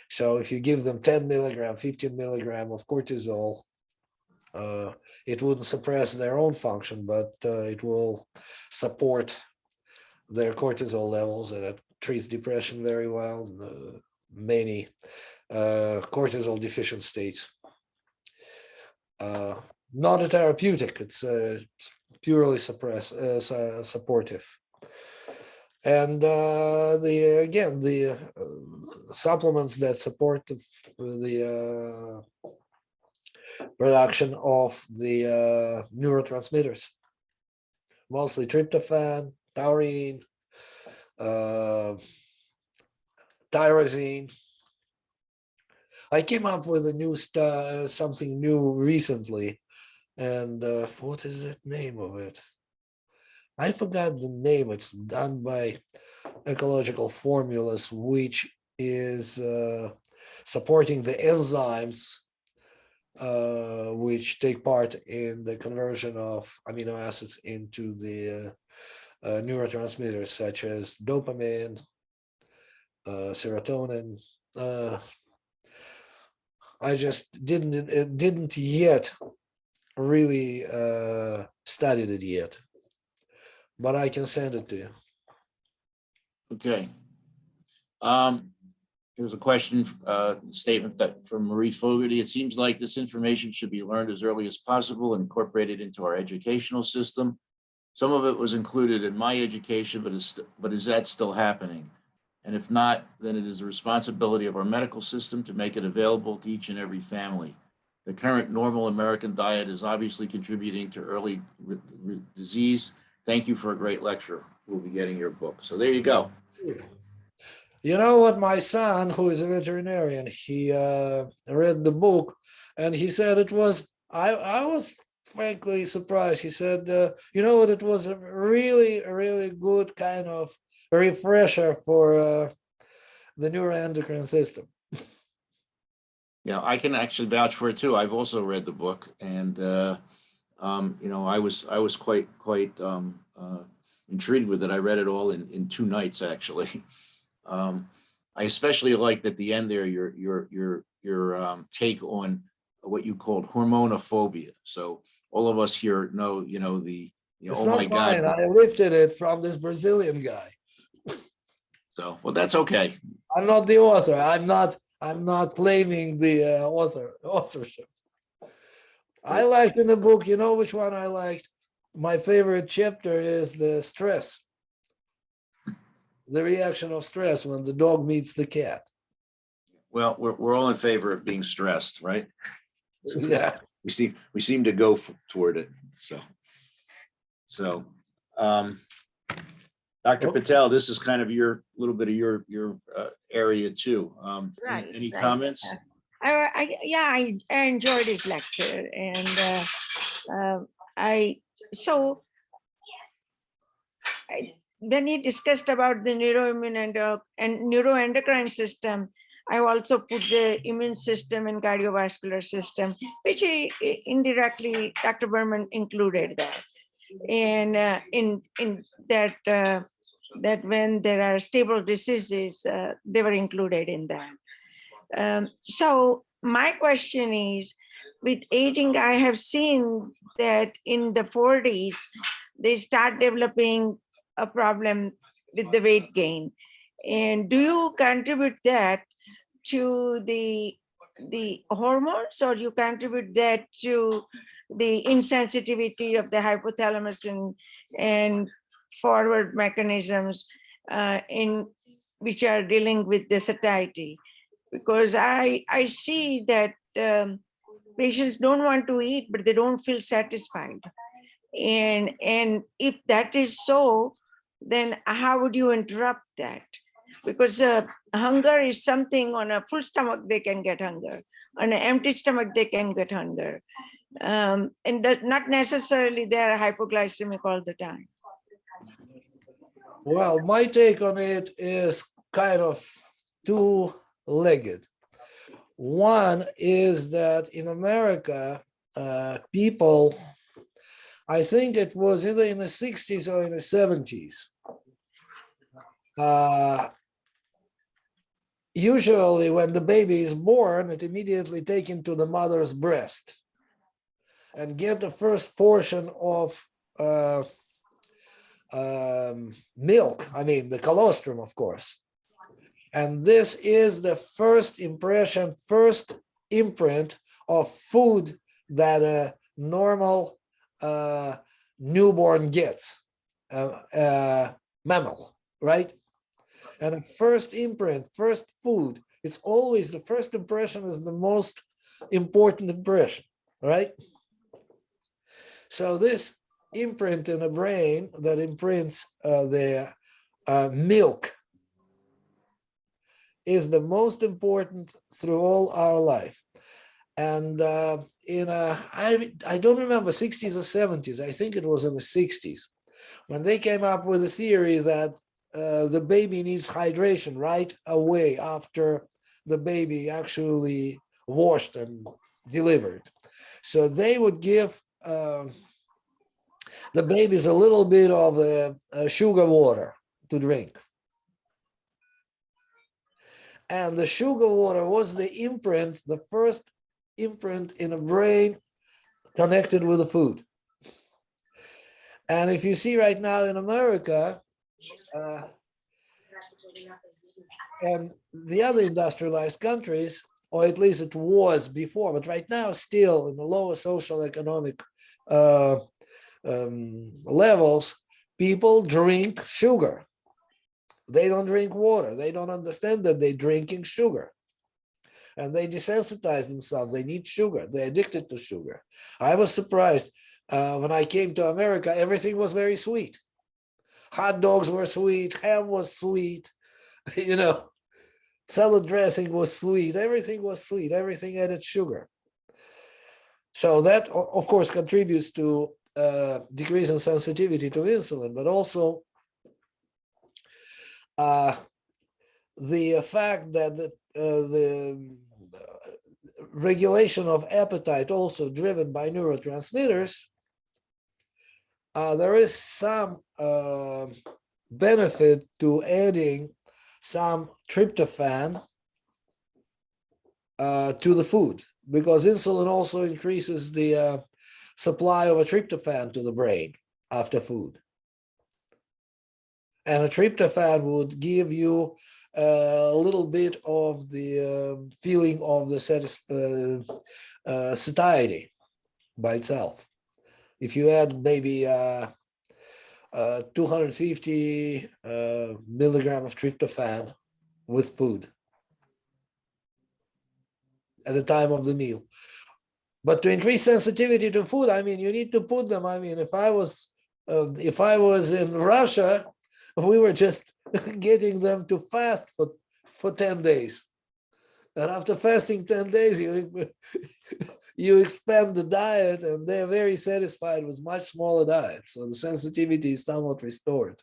So if you give them 10 milligram, 15 milligram of cortisol, it wouldn't suppress their own function, but it will support their cortisol levels, and it treats depression very well, many cortisol deficient states. Not a therapeutic, it's purely supportive. And the supplements that support the production of the neurotransmitters, mostly tryptophan, taurine, tyrosine. I came up with a new something new recently, and what is the name of it? I forgot the name. It's done by Ecological Formulas, which is supporting the enzymes which take part in the conversion of amino acids into the neurotransmitters, such as dopamine, serotonin. I just didn't yet really studied it yet, but I can send it to you. Okay. Here's a question, statement that from Marie Fogarty. It seems like this information should be learned as early as possible and incorporated into our educational system. Some of it was included in my education, but is that still happening? And if not, then it is the responsibility of our medical system to make it available to each and every family. The current normal American diet is obviously contributing to early disease. Thank you for a great lecture. We'll be getting your book. So there you go. You know what, my son, who is a veterinarian, he read the book, and he said it was, I was frankly surprised. He said, you know what, it was a really, really good kind of refresher for the neuroendocrine system. Yeah, I can actually vouch for it too. I've also read the book, and I was quite intrigued with it. I read it all in 2 nights, actually. I especially liked at the end there your take on what you called hormonophobia. So all of us here know, It's oh not my fine. God. I lifted it from this Brazilian guy. So, well, that's okay. I'm not the author. I'm not claiming the authorship. I liked in the book, you know which one I liked? My favorite chapter is the stress. The reaction of stress when the dog meets the cat. Well, we're all in favor of being stressed, right? Yeah. We seem to go toward it. So, Dr. Patel, this is kind of your little bit of your area too. Right, Any right. comments? I enjoyed his lecture, and when he discussed about the neuroimmune and neuroendocrine system, I also put the immune system and cardiovascular system, which he indirectly, Dr. Berman included that. And in that, that when there are stable diseases, they were included in that. So my question is, with aging, I have seen that in the 40s, they start developing a problem with the weight gain. And do you contribute that to the hormones, or you contribute that to the insensitivity of the hypothalamus and forward mechanisms in which are dealing with the satiety? Because I see that patients don't want to eat, but they don't feel satisfied. And if that is so, then how would you interrupt that? Because hunger is something, on a full stomach they can get hunger, on an empty stomach they can get hunger, and not necessarily they are hypoglycemic all the time. Well, my take on it is kind of two-legged. One is that in America, people, I think it was either in the 60s or in the 70s, usually when the baby is born, it immediately taken to the mother's breast and get the first portion of milk, I mean the colostrum, of course. And this is the first impression, first imprint of food that a normal newborn gets, mammal, right? And a first imprint, first food, it's always the first impression is the most important impression, right? So this imprint in the brain that imprints the milk is the most important through all our life. And I don't remember 60s or 70s, I think it was in the 60s, when they came up with a theory that the baby needs hydration right away after the baby actually washed and delivered. So they would give the babies a little bit of sugar water to drink. And the sugar water was the imprint, the first imprint in a brain connected with the food. And if you see right now in America, and the other industrialized countries, or at least it was before, but right now still in the lower social economic levels, people drink sugar. They don't drink water. They don't understand that they're drinking sugar. And they desensitize themselves. They need sugar. They're addicted to sugar. I was surprised when I came to America, everything was very sweet. Hot dogs were sweet. Ham was sweet. You know, salad dressing was sweet. Everything was sweet. Everything added sugar. So that, of course, contributes to decrease in sensitivity to insulin, but also the fact that the regulation of appetite also driven by neurotransmitters, there is some benefit to adding some tryptophan to the food, because insulin also increases the supply of a tryptophan to the brain after food. And a tryptophan would give you a little bit of the feeling of the satiety by itself. If you add maybe 250 milligram of tryptophan with food at the time of the meal. But to increase sensitivity to food, I mean, you need to put them. I mean, if I was in Russia, we were just getting them to fast for 10 days. And after fasting 10 days, you expand the diet, and they're very satisfied with much smaller diet. So the sensitivity is somewhat restored.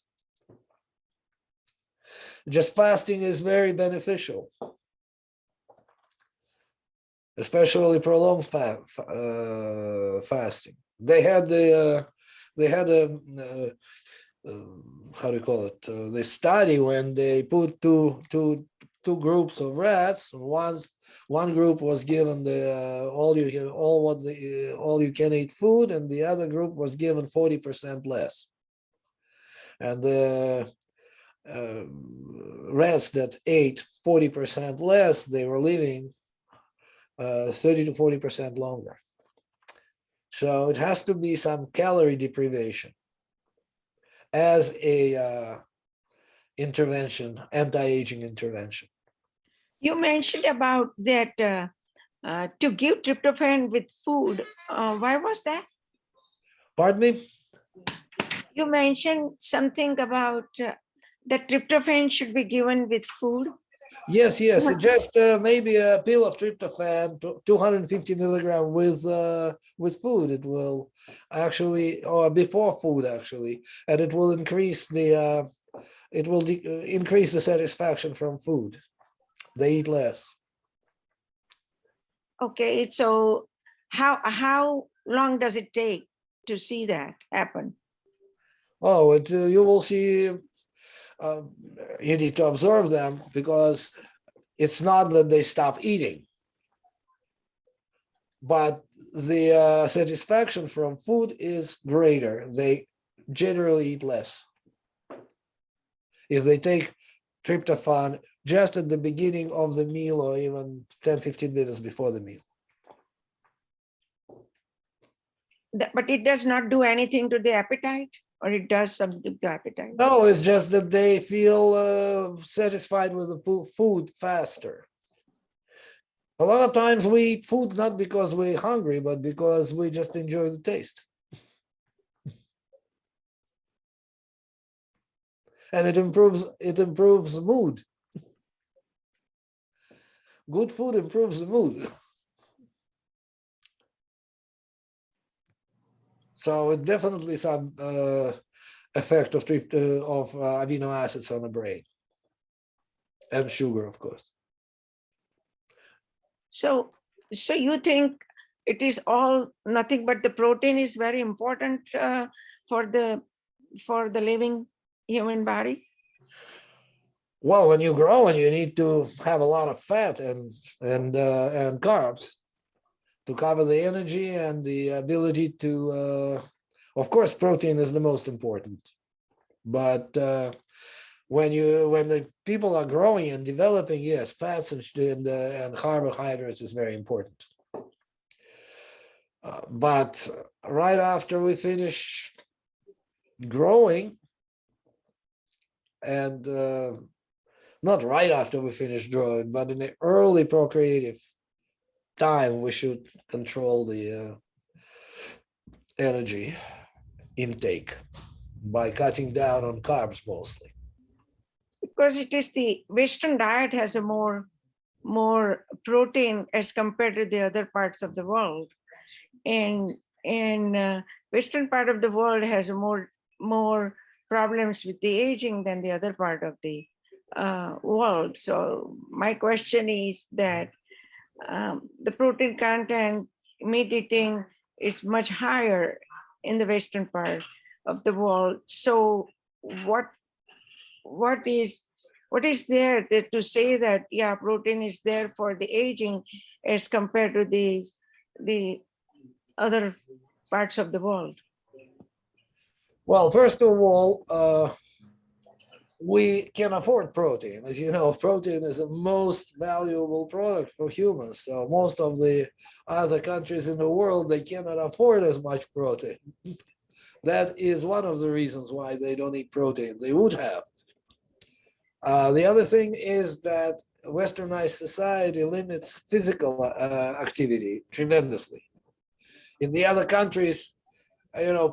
Just fasting is very beneficial, especially prolonged fasting. They had how do you call it? The study when they put two two groups of rats. One group was given the all you can eat food, and the other group was given 40% less. And the rats that ate 40% less, they were living 30 to 40% longer. So it has to be some calorie deprivation as a intervention, anti-aging intervention. You mentioned about that to give tryptophan with food. Why was that? Pardon me? You mentioned something about that tryptophan should be given with food. Yes, just maybe a pill of tryptophan, 250 milligram with food. It will actually, or before food actually, and it will increase the increase the satisfaction from food. They eat less. Okay, so how long does it take to see that happen? Oh, you will see. You need to observe them, because it's not that they stop eating, but the satisfaction from food is greater. They generally eat less. If they take tryptophan just at the beginning of the meal, or even 10-15 minutes before the meal. But it does not do anything to the appetite, or it does something to the appetite? No, it's just that they feel satisfied with the food faster. A lot of times we eat food not because we're hungry, but because we just enjoy the taste. And it improves mood. Good food improves the mood. So it definitely some effect of amino acids on the brain, and sugar, of course. So you think it is all nothing but the protein is very important for the living human body? Well, when you grow, and you need to have a lot of fat and carbs to cover the energy and the ability to, of course, protein is the most important. But when the people are growing and developing, yes, fats and carbohydrates is very important. But right after we finish growing, and not right after we finish growing, but in the early procreative time, we should control the energy intake by cutting down on carbs mostly. Because it is the Western diet has a more protein as compared to the other parts of the world, and Western part of the world has more problems with the aging than the other part of the world. So my question is that the protein content, meat eating is much higher in the Western part of the world. So what is there to say that, yeah, protein is there for the aging as compared to the other parts of the world? Well, first of all, we can afford protein. As you know, protein is the most valuable product for humans. So most of the other countries in the world, they cannot afford as much protein. That is one of the reasons why they don't eat protein. They would have. The other thing is that Westernized society limits physical activity tremendously. In the other countries,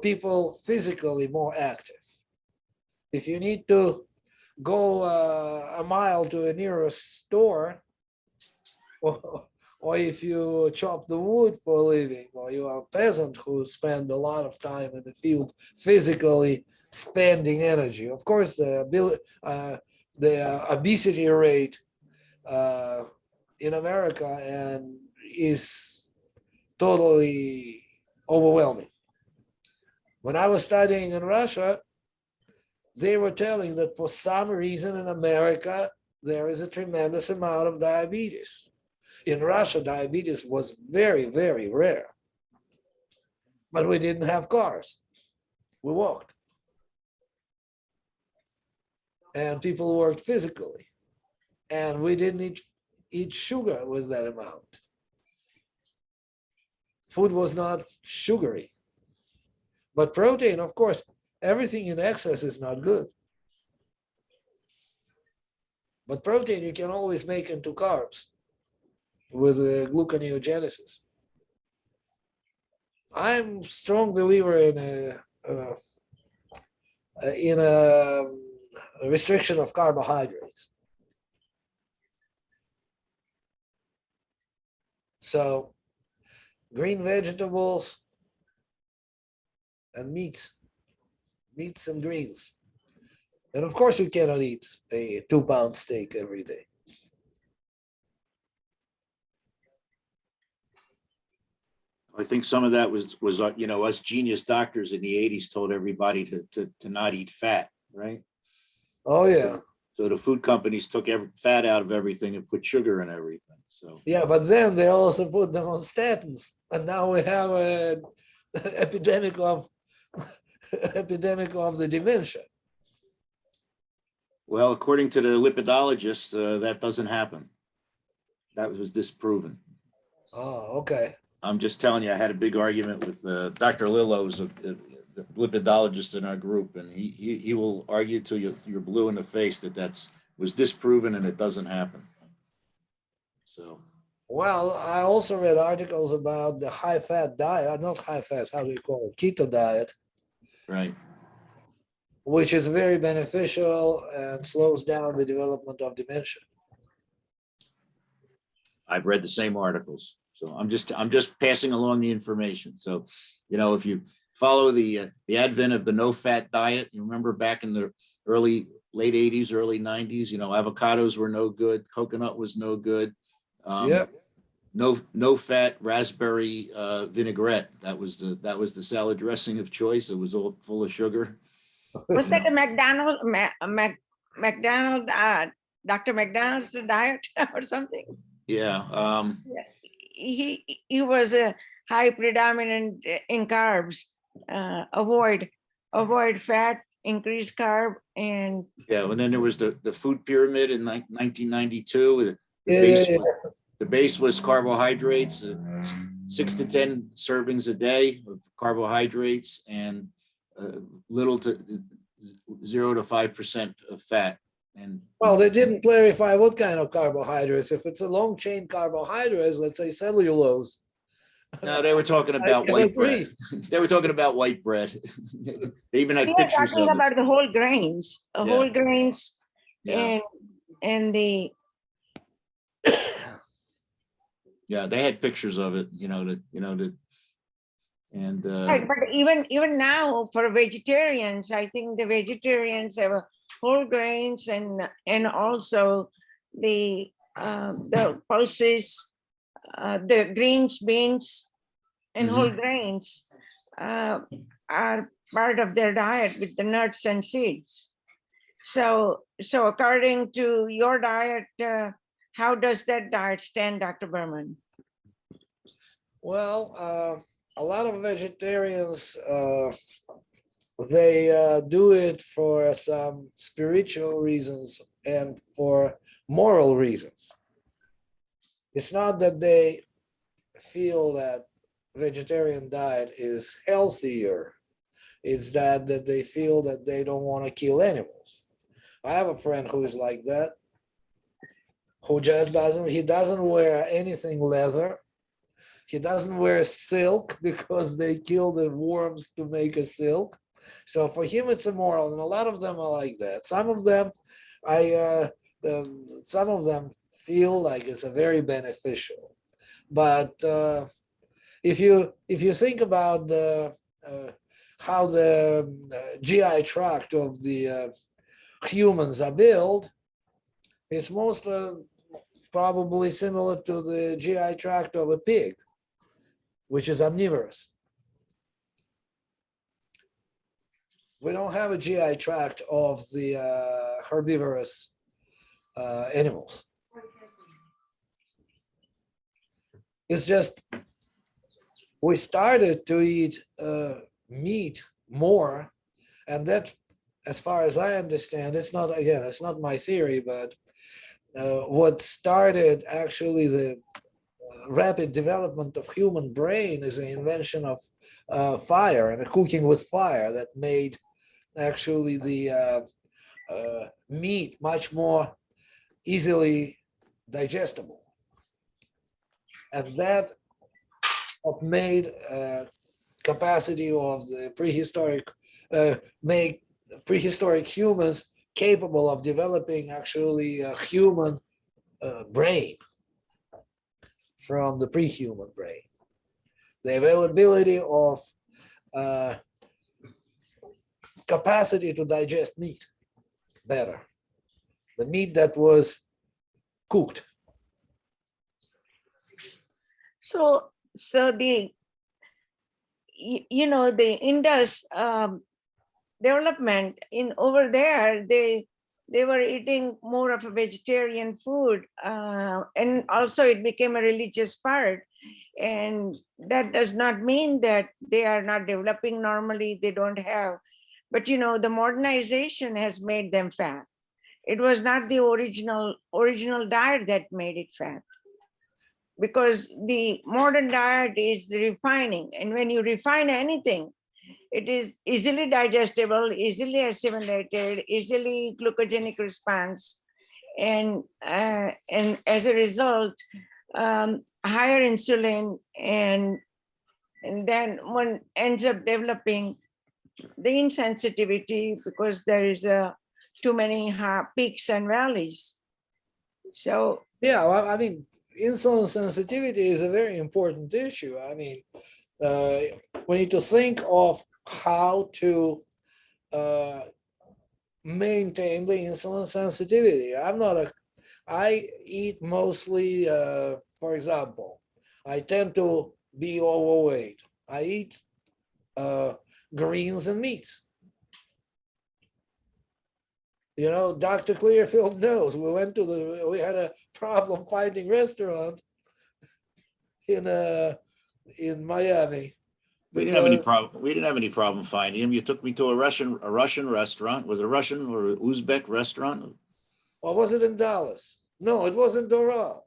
people physically more active. If you need to go a mile to a nearest store, or if you chop the wood for a living, or you are a peasant who spend a lot of time in the field physically spending energy. Of course, the obesity rate in America is totally overwhelming. When I was studying in Russia, they were telling that for some reason in America, there is a tremendous amount of diabetes. In Russia, diabetes was very, very rare. But we didn't have cars. We walked. And people worked physically. And we didn't eat sugar with that amount. Food was not sugary. But protein, of course, everything in excess is not good. But protein you can always make into carbs with gluconeogenesis. I'm a strong believer in a restriction of carbohydrates. So green vegetables and meats and greens. And of course you cannot eat a 2-pound steak every day. I think some of that was us genius doctors in the 80s told everybody to not eat fat, right? Oh yeah. So the food companies took fat out of everything and put sugar in everything. So yeah, but then they also put them on statins, and now we have an epidemic of the dementia. Well, according to the lipidologists, that doesn't happen. That was disproven. Oh, okay. I'm just telling you, I had a big argument with Dr. Lillo's, the lipidologist in our group, and he will argue till you're blue in the face that was disproven and it doesn't happen. So. Well, I also read articles about the high-fat diet, not high-fat, how do you call it, keto diet. Right. Which is very beneficial and slows down the development of dementia. I've read the same articles, so I'm just passing along the information. So, if you follow the advent of the no-fat diet, you remember back in the late 80s, early 90s, avocados were no good, coconut was no good. Yep. No fat raspberry vinaigrette. That was the salad dressing of choice. It was all full of sugar. Was that a Dr. McDonald's diet or something? Yeah. He was a high predominant in carbs. Avoid fat, increase carb, and yeah. And then there was the food pyramid in 1992. The base was carbohydrates, 6 to 10 servings a day of carbohydrates, and little to 0 to 5% of fat. And well, they didn't clarify what kind of carbohydrates. If it's a long chain carbohydrates, let's say cellulose. No, they were talking about white bread. They were talking about white bread. They even had pictures talking of about the whole grains, whole grains, yeah. and the. Yeah, they had pictures of it, and right, but even now for vegetarians, I think the vegetarians have whole grains and also the pulses, the greens, beans, and whole grains are part of their diet with the nuts and seeds. So according to your diet, how does that diet stand, Dr. Berman? Well, a lot of vegetarians, they do it for some spiritual reasons and for moral reasons. It's not that they feel that vegetarian diet is healthier. It's that they feel that they don't want to kill animals. I have a friend who is like that, who just doesn't wear anything leather. He doesn't wear silk because they kill the worms to make a silk. So for him, it's immoral, and a lot of them are like that. Some of them, some of them feel like it's a very beneficial. But if you think about how the GI tract of the humans are built, it's most probably similar to the GI tract of a pig, which is omnivorous. We don't have a GI tract of the herbivorous animals. It's just we started to eat meat more, and that, as far as I understand, it's not, again, it's not my theory, but what started actually the rapid development of human brain is the invention of fire and cooking with fire that made actually the meat much more easily digestible. And that made capacity of the prehistoric, make prehistoric humans capable of developing actually a human brain from the pre-human brain. The availability of capacity to digest meat better. The meat that was cooked. So the, the Indus development in over there, they were eating more of a vegetarian food, and also it became a religious part. And that does not mean that they are not developing normally, they don't have, but the modernization has made them fat. It was not the original diet that made it fat, because the modern diet is the refining, and when you refine anything, it is easily digestible, easily assimilated, easily glucogenic response, and as a result, higher insulin, and then one ends up developing the insensitivity because there is too many peaks and valleys. So yeah, well, I mean, insulin sensitivity is a very important issue. I mean, we need to think of how to maintain the insulin sensitivity. I eat mostly, for example, I tend to be overweight. I eat greens and meats. Dr. Clearfield knows. We had a problem finding restaurant in Miami. We didn't have any problem. We didn't have any problem finding him. You took me to a Russian restaurant. Was it a Russian or Uzbek restaurant? Or was it in Dallas? No, it was in Doral.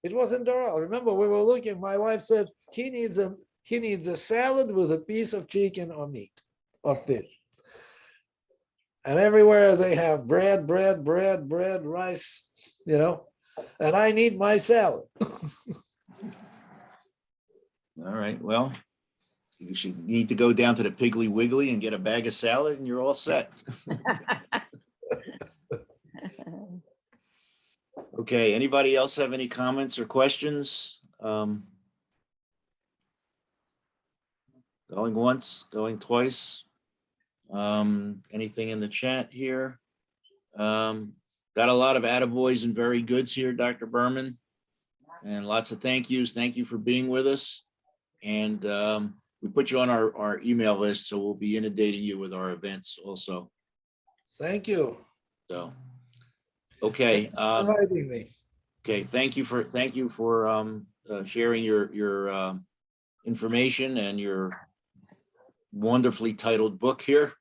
It was in Doral. Remember, we were looking. My wife said he needs a salad with a piece of chicken or meat or fish. And everywhere they have bread, rice, and I need my salad. All right. Well, you should need to go down to the Piggly Wiggly and get a bag of salad and you're all set. Okay. Anybody else have any comments or questions? Going once, going twice. Anything in the chat here? Got a lot of attaboys and very goods here, Dr. Berman, and lots of thank yous. Thank you for being with us. And we put you on our email list, so we'll be inundating you with our events also. Thank you. So, okay. Inviting me. Okay. Thank you for sharing your information and your wonderfully titled book here.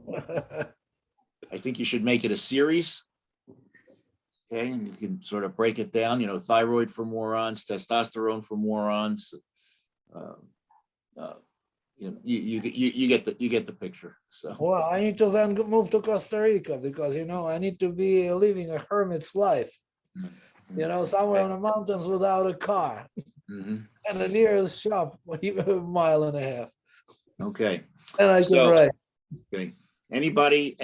I think you should make it a series. Okay, and you can sort of break it down, thyroid for morons, testosterone for morons. You get the picture. So Well, I need to then move to Costa Rica because I need to be living a hermit's life. Somewhere in the mountains without a car, and the nearest shop a mile and a half. Okay. And I can write. Okay. Anybody,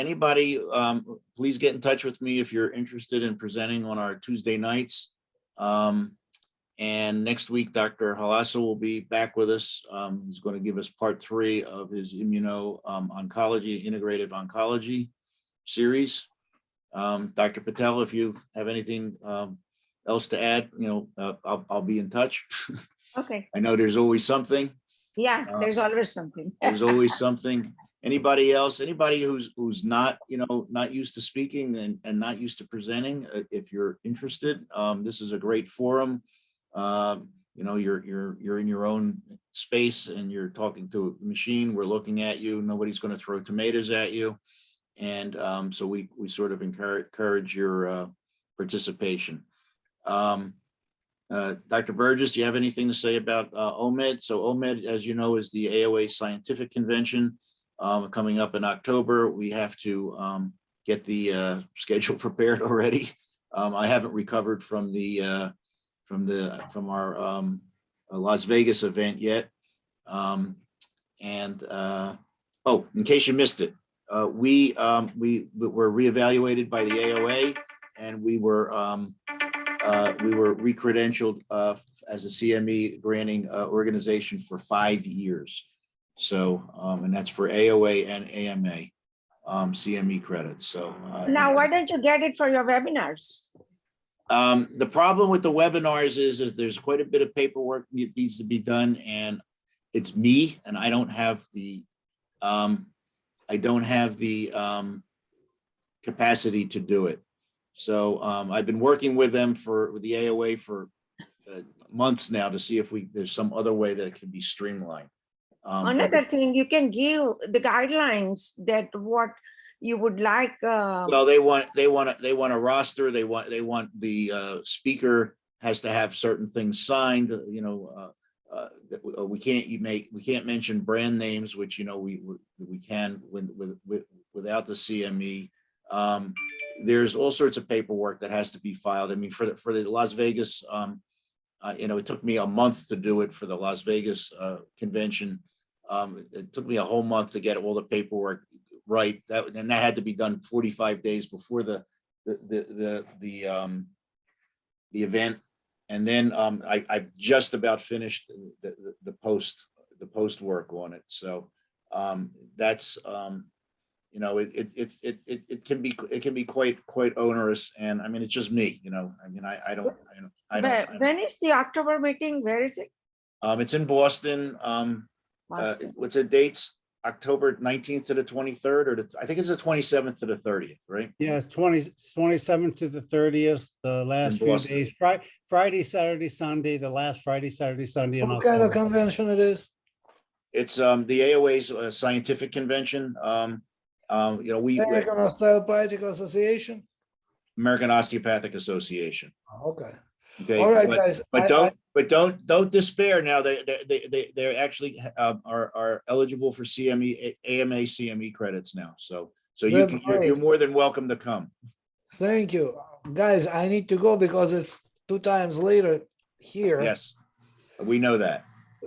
please get in touch with me if you're interested in presenting on our Tuesday nights. And next week, Dr. Halasso will be back with us. He's going to give us part 3 of his immuno-oncology, integrative oncology series. Dr. Patel, if you have anything else to add, I'll be in touch. Okay. I know there's always something. Yeah, there's always something. There's always something. Anybody else? Anybody who's not, not used to speaking and not used to presenting, if you're interested, this is a great forum. You're in your own space and you're talking to a machine. We're looking at you. Nobody's going to throw tomatoes at you. And so we sort of encourage your participation. Dr. Burgess, do you have anything to say about OMED? So OMED, as you know, is the Aoa Scientific Convention coming up in October. We have to get the schedule prepared already. I haven't recovered from our Las Vegas event yet. In case you missed it, we were reevaluated by the AOA, and we were recredentialed as a CME granting organization for 5 years. So, and that's for AOA and AMA CME credits. So now, why don't you get it for your webinars? The problem with the webinars is there's quite a bit of paperwork that needs to be done, and it's me, and I don't have the capacity to do it. So I've been working with them with the AOA for months now to see if there's some other way that it can be streamlined. Another thing, you can give the guidelines that what you would like. Well, they want a roster. They want the speaker has to have certain things signed. We can't mention brand names, which we can without the CME. There's all sorts of paperwork that has to be filed. I mean, for the Las Vegas, it took me a month to do it for the Las Vegas convention. It took me a whole month to get all the paperwork right. And that had to be done 45 days before the event. And then I just about finished the post work on it. So that's it can be quite onerous. And I mean, it's just me, I don't. When is the October meeting? Where is it? It's in Boston. What's the dates? October 19th to the 23rd, or I think it's the 27th to the 30th, right? Yeah, it's 27th to the 30th, the last few Boston. days, Friday, Saturday, Sunday, the last Friday, Saturday, Sunday. in What kind of October. convention it is? It's the AOA's scientific convention. American Osteopathic Association. American Osteopathic Association. Okay. Okay. All right, guys. Don't despair. Now they actually are eligible for CME, AMA CME credits now. So you're more than welcome to come. Thank you, guys. I need to go because it's 2 times later here. Yes, we know that.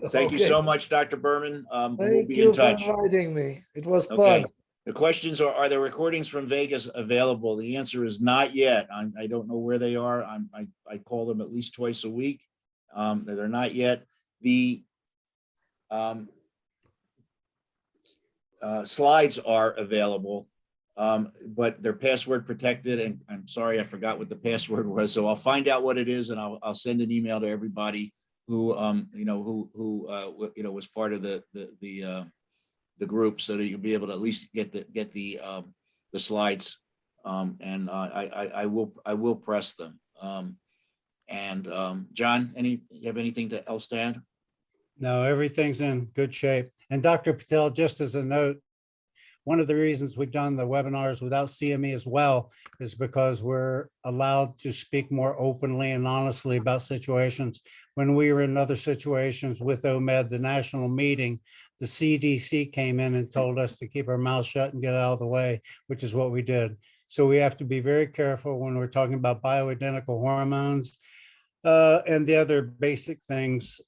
Thank you so much, Dr. Berman. We'll be in touch. Thank you for inviting me. It was fun. Okay. The questions are the recordings from Vegas available? The answer is not yet. I don't know where they are. I call them at least twice a week. They're not yet. The slides are available, but they're password protected. And I'm sorry, I forgot what the password was. So I'll find out what it is, and I'll send an email to everybody who was part of the group, so that you'll be able to at least get the slides, and I will press them. John, you have anything else to add? No, everything's in good shape. And Dr. Patel, just as a note, one of the reasons we've done the webinars without CME as well is because we're allowed to speak more openly and honestly about situations. When we were in other situations with OMED, the national meeting, the CDC came in and told us to keep our mouths shut and get out of the way, which is what we did. So we have to be very careful when we're talking about bioidentical hormones and the other basic things,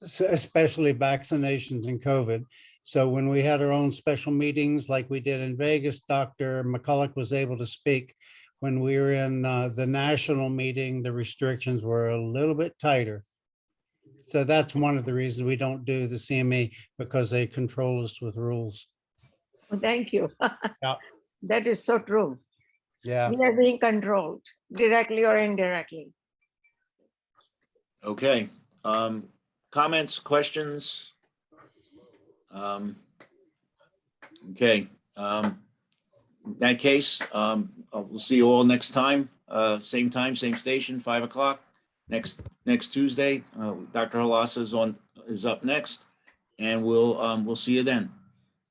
especially vaccinations and COVID. So when we had our own special meetings like we did in Vegas, Dr. McCulloch was able to speak. When we were in the national meeting, the restrictions were a little bit tighter. So that's one of the reasons we don't do the CME, because they control us with rules. Well, thank you. Yeah. That is so true. Yeah. We are being controlled directly or indirectly. Okay. Comments, questions? Okay. In that case, we'll see you all next time, same station, 5 o'clock next Tuesday. Dr. Halasa is up next, and we'll see you then.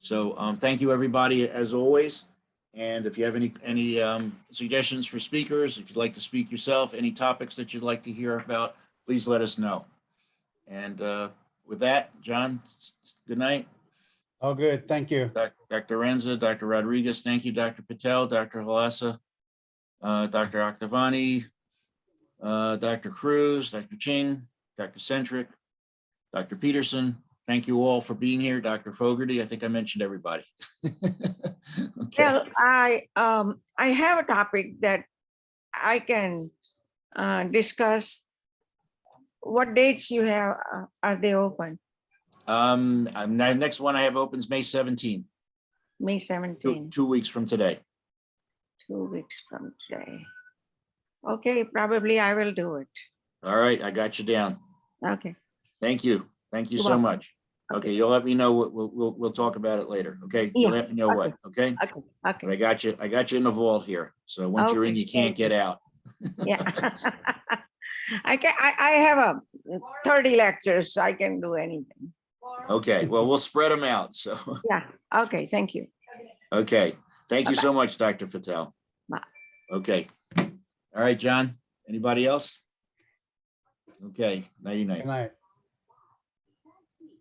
So thank you, everybody, as always. And if you have any suggestions for speakers, if you'd like to speak yourself, any topics that you'd like to hear about, please let us know. And with that, John, good night. Oh, good. Thank you. Dr. Renza, Dr. Rodriguez, thank you, Dr. Patel, Dr. Halasa, Dr. Octavani, Dr. Cruz, Dr. Ching, Dr. Centric, Dr. Peterson. Thank you all for being here. Dr. Fogarty, I think I mentioned everybody. Okay. Well, I have a topic that I can discuss. What dates you have? Are they open? Next one I have opens May 17th, May 17, 2 weeks from today. 2 weeks from today. Okay, probably I will do it. All right, I got you down. Okay. Thank you. Thank you You're so welcome. much. Okay, you'll let me know what we'll talk about it later. Okay, Yeah, you'll let me know what. Okay, Okay. but Okay. I got you in the vault here. So once you're in, Okay, you can't thank get out. Yeah. I have a 30 lectures. I can do anything. Okay, well, we'll spread them out. So, Yeah. Okay. Thank you. okay. Thank you so much, Dr. Patel. Bye. Okay. All right, John. Anybody else? Okay. Nighty night. Good night.